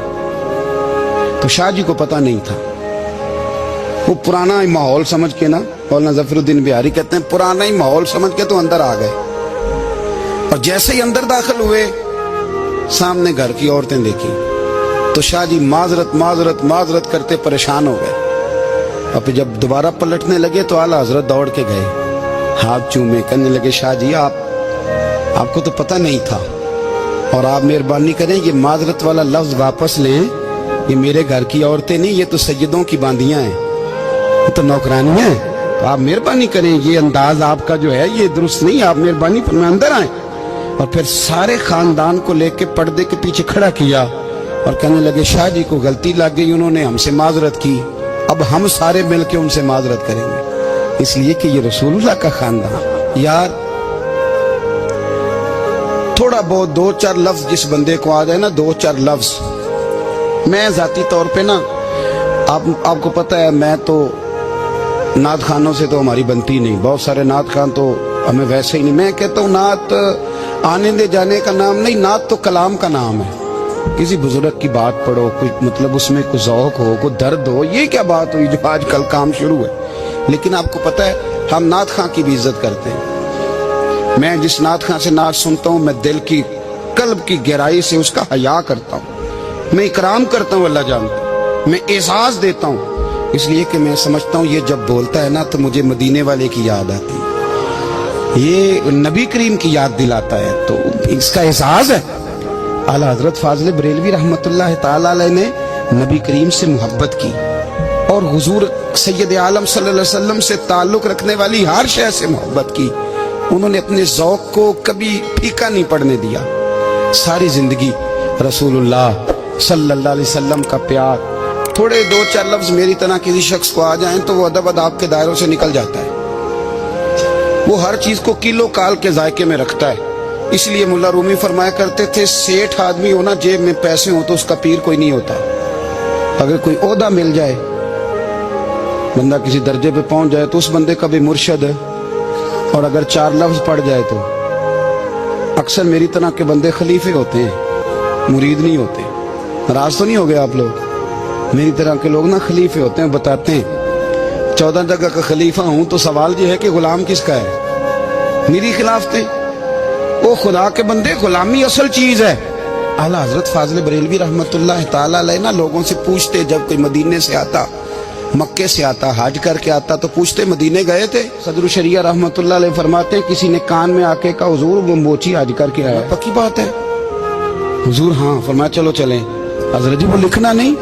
तो शाह जी को पता नहीं था, वो पुराना ही माहौल समझ के ना, मौलाना जफरुद्दीन बिहारी कहते हैं पुराना ही माहौल समझ के तो अंदर आ गए। और जैसे ही अंदर दाखिल हुए सामने घर की औरतें देखी तो शाह जी माजरत माजरत माजरत करते परेशान हो गए। अब जब दोबारा पलटने लगे तो आला हजरत दौड़ के गए, हाथ चूमे, कहने लगे शाह जी आपको तो पता नहीं था, और आप मेहरबानी करें ये माजरत वाला लफ्ज वापस लें, ये मेरे घर की औरतें नहीं, ये तो सैयदों की बांदियां हैं, ये तो नौकरानी है, तो आप मेहरबानी करें, ये अंदाज आपका जो है ये दुरुस्त नहीं, आप मेहरबानी फरमाएं अंदर आए। और फिर सारे खानदान को लेके पर्दे के पीछे खड़ा किया और कहने लगे शाह जी को गलती लग गई, उन्होंने हमसे माजरत की, अब हम सारे मिलके उनसे माजरत करेंगे, इसलिए कि ये रसूलुल्लाह का खानदान। यार थोड़ा बहुत दो चार लफ्ज जिस बंदे को आ जाए ना, दो चार लफ्ज, मैं जाती तौर पे ना आपको पता है मैं तो नात खानों से तो हमारी बनती नहीं, बहुत सारे नात खान तो हमें वैसे ही नहीं। मैं कहता हूँ नात आने दे जाने का नाम नहीं, नात तो कलाम का नाम है। किसी बुजुर्ग की बात पढ़ो, कोई मतलब उसमें कोई ज़ौक़ हो, कोई दर्द हो, ये क्या बात हुई जो आजकल काम शुरू है। लेकिन आपको पता है हम नात खां की भी इज्जत करते हैं। मैं जिस नात खां से नात सुनता हूँ मैं दिल की कल्ब की गहराई से उसका हया करता हूँ, मैं इकराम करता हूँ, अल्लाह जानता, मैं एजाज देता हूँ, इसलिए कि मैं समझता हूँ ये जब बोलता है ना तो मुझे मदीने वाले की याद आती है, ये नबी करीम की याद दिलाता है, तो इसका एहसास है। आला हजरत फाजिल बरेलवी रहमतुल्लाह ताला अलैह ने नबी करीम से मोहब्बत की और हुजूर सैयद आलम सल्लल्लाहु अलैहि वसल्लम से ताल्लुक रखने वाली हर शय से मोहब्बत की। उन्होंने अपने ज़ौक़ को कभी फीका नहीं पड़ने दिया। सारी जिंदगी रसूलुल्लाह सल्लल्लाहु अलैहि वसल्लम का प्यार। थोड़े दो चार लफ्ज मेरी तरह किसी शख्स को आ जाएं तो वो अदब अदाब के दायरों से निकल जाता है। वो हर चीज को किलो काल के जायके में रखता है। इसलिए मुल्ला रूमी फरमाया करते थे, सेठ आदमी हो ना, जेब में पैसे हो तो उसका पीर कोई नहीं होता। अगर कोई ओहदा मिल जाए, बंदा किसी दर्जे पे पहुंच जाए तो उस बंदे का भी मुर्शद है। और अगर चार लफ्ज पढ़ जाए तो अक्सर मेरी तरह के बंदे खलीफे होते हैं, मुरीद नहीं होते। नाराज तो नहीं हो गए आप लोग? मेरी तरह के लोग ना खलीफे होते हैं, बताते हैं 14 जगह का खलीफा हूं तो सवाल ये है कि गुलाम किसका है? मेरी खिलाफ थे वो खुदा के बंदे। गुलामी असल चीज है। आला हजरत फाजिल बरेलवी रहमतुल्लाह ताला अलैह ना लोगों से पूछते, जब कोई मदीने से आता, मक्के से आता, हज करके आता तो पूछते मदीने गए थे? सदर शरिया रहमतुल्लाह अलैह फरमाते हैं, किसी ने कान में आके कहा हुजूर वो मोची हज करके आया। पक्की बात है हुजूर? हाँ। फरमाया चलो चलें। हजरत जी वो लिखना नहीं?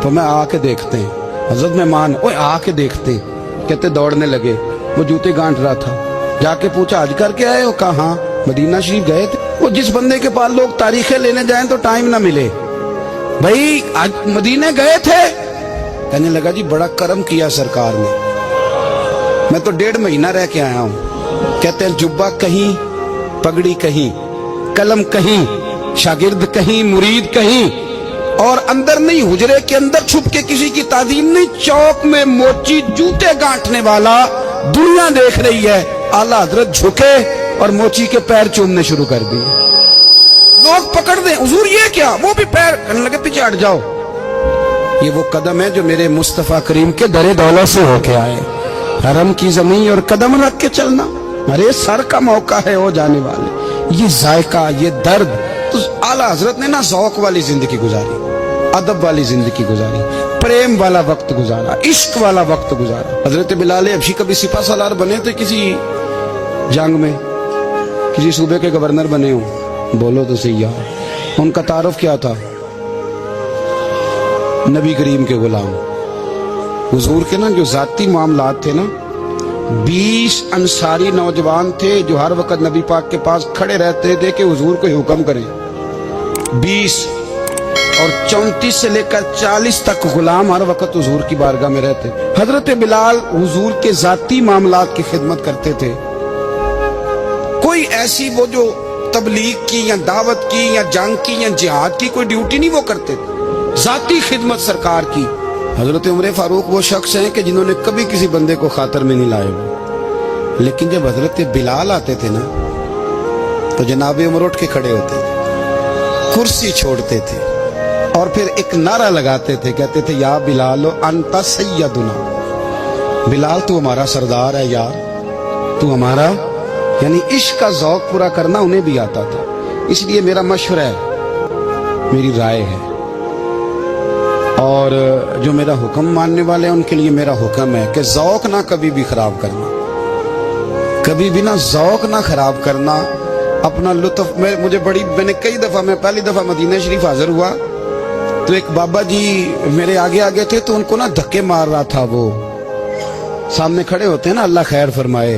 तो मैं आके देखते हैं। हजरत मेहमान ओए आके देखते हैं। कहते दौड़ने लगे। वो जूते गांठ रहा था। जाके पूछा हज करके आए हो? कहा हाँ। मदीना शरीफ गए थे? वो जिस बंदे के पास लोग तारीखें लेने जाएं तो टाइम ना मिले, भाई आज मदीने गए थे? कहने लगा जी बड़ा करम किया सरकार ने, मैं तो 1.5 महीना रह के आया हूं। कहते हैं जुब्बा कहीं, पगड़ी कहीं, कलम कहीं, शागिर्द कहीं, मुरीद कहीं, और अंदर नहीं, हुजरे के अंदर छुप के किसी की ताजीम नहीं। चौक में मोची जूते गांठने वाला दुनिया देख रही है। आला हजरत झुके और मोची के पैर चूमने शुरू कर दिए। लोग पकड़ दें, हुजूर ये क्या? वो भी पैर, कहने लगे पीछे हट जाओ। ये वो कदम है जो मेरे मुस्तफा करीम के दरे दौलत से होके आए। हरम की जमीन और कदम रख के चलना, अरे सर का मौका है हो जाने वाले। ये जायका, ये दर्द। तो आला हजरत ने ना ज़ौक़ वाली जिंदगी गुजारी, अदब वाली जिंदगी गुजारी, प्रेम वाला वक्त गुजारा, इश्क वाला वक्त गुजारा। हजरत बिलाल हबशी कभी सिपा सालार बने थे किसी जंग में, किसी सूबे के गवर्नर बने हो? बोलो तो सही यार। उनका तारुफ क्या था? नबी करीम के गुलाम। हुजूर के ना जो जाती मामलात थे ना, 20 अंसारी नौजवान थे जो हर वक्त नबी पाक के पास खड़े रहते थे कि हुजूर को हुक्म करें। 20 और 34 से लेकर 40 तक गुलाम हर वक्त हुजूर की बारगाह में रहते। हजरत बिलाल हुजूर के जाती मामलात की खिदमत करते थे। कोई ऐसी वो जो तबलीग की या दावत की या जंग की या जिहाद की कोई ड्यूटी नहीं वो करते थे, जाती खिदमत सरकार की। हजरत उमर फारूक वो शख्स हैं कि जिन्होंने कभी किसी बंदे को खातर में नहीं लाए। लेकिन जब हजरत बिलाल आते थे ना तो जनाब उमर उठ के खड़े होते थे, कुर्सी छोड़ते थे और फिर एक नारा लगाते थे, कहते थे या बिलाल अंता सैयदुना। बिलाल तू हमारा सरदार है यार, तू हमारा। यानी इश्क का ज़ौक़ पूरा करना उन्हें भी आता था। इसलिए मेरा मशवरा है, मेरी राय है, और जो मेरा हुक्म मानने वाले हैं उनके लिए मेरा हुक्म है कि ज़ौक़ ना कभी भी खराब करना, कभी भी ना ज़ौक़ ना खराब करना। अपना लुत्फ मैंने कई दफ़ा, मैं पहली दफ़ा मदीना शरीफ हाजिर हुआ तो एक बाबा जी मेरे आगे आगे थे, तो उनको ना धक्के मार रहा था। वो सामने खड़े होते हैं ना, अल्लाह खैर फरमाए,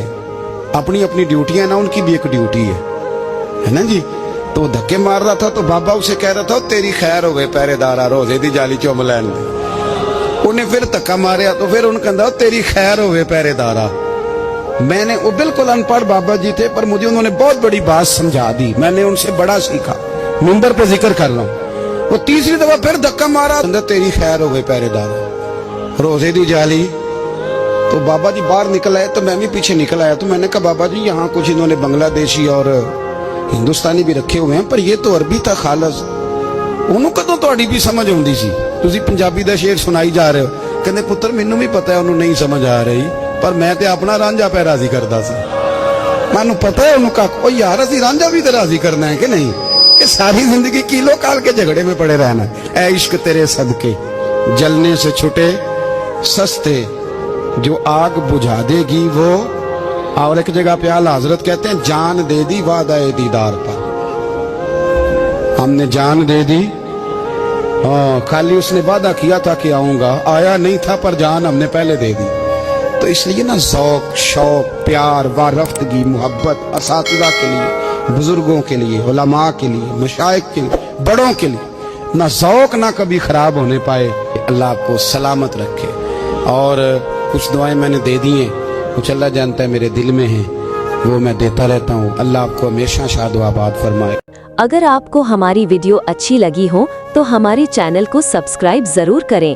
अपनी अपनी ड्यूटियां ना, उनकी भी एक ड्यूटी है ना जी। तो धक्के मार रहा था तो बाबा उसे कह रहा था तेरी खैर हो गए पहरेदारा, रोजे दी जाली चुम लैन दे। उन्हें फिर धक्का मारिया तो फिर उन्हें कहता तेरी खैर हो गए पहरेदारा। मैंने, वो बिल्कुल अनपढ़ बाबा जी थे पर मुझे उन्होंने बहुत बड़ी बात समझा दी, मैंने उनसे बड़ा सीखा, मिंबर पे जिक्र कर रहा हूँ। वो तीसरी दफा फिर धक्का मारा, तेरी खैर हो गई पहरेदारा, रोजे दी जाली। तो बाबा जी बाहर निकल आए तो मैं भी पीछे निकल आया। तो मैंने कहा बाबा जी यहाँ कुछ इन्होंने बांग्लादेशी और हिंदुस्तानी भी रखे हुए हैं, पर ये तो अरबी था खालस। ਉਹਨੂੰ ਕਦੋਂ ਤੁਹਾਡੀ ਵੀ ਸਮਝ ਆਉਂਦੀ ਸੀ? ਤੁਸੀਂ ਪੰਜਾਬੀ ਦਾ ਸ਼ੇਰ ਸੁਣਾਈ ਜਾ ਰਹੇ ਹੋ। ਕਹਿੰਦੇ ਪੁੱਤਰ ਮੈਨੂੰ ਵੀ ਪਤਾ ਹੈ ਉਹਨੂੰ ਨਹੀਂ ਸਮਝ ਆ ਰਹੀ, ਪਰ ਮੈਂ ਤੇ ਆਪਣਾ ਰਾਂਝਾ ਪੈ ਰਾਜ਼ੀ ਕਰਦਾ ਸੀ। ਮੈਨੂੰ ਪਤਾ ਹੈ ਉਹਨੂੰ ਕੱਖ, ਉਹ ਯਾਰ ਅਸੀਂ ਰਾਂਝਾ ਵੀ ਤੇ ਰਾਜ਼ੀ ਕਰਨਾ ਹੈ कि नहीं? ये सारी जिंदगी किलो काल के झगड़े में पड़े रहना। ऐ इश्क तेरे सदके जलने से छुटे सस्ते, जो आग बुझा देगी वो। और एक जगह पे आला हजरत कहते हैं जान दे दी वादा दीदार पर। हमने जान दे दी। खाली उसने वादा किया था कि आऊंगा, आया नहीं था, पर जान हमने पहले दे दी। तो इसलिए ना ज़ौक़, शौक़, प्यार, वारफ्तगी, मोहब्बत असातिज़ा के लिए, बुजुर्गों के लिए, उलमा के लिए, मशाइख के लिए, बड़ों के लिए ना ज़ौक़ ना कभी ख़राब होने पाए। अल्लाह आपको सलामत रखे। और कुछ दुआएं मैंने दे दी हैं, कुछ अल्लाह जानता है मेरे दिल में हैं, वो मैं देता रहता हूँ। अल्लाह आपको हमेशा शाद व आबाद फरमाए। अगर आपको हमारी वीडियो अच्छी लगी हो तो हमारे चैनल को सब्सक्राइब जरूर करें।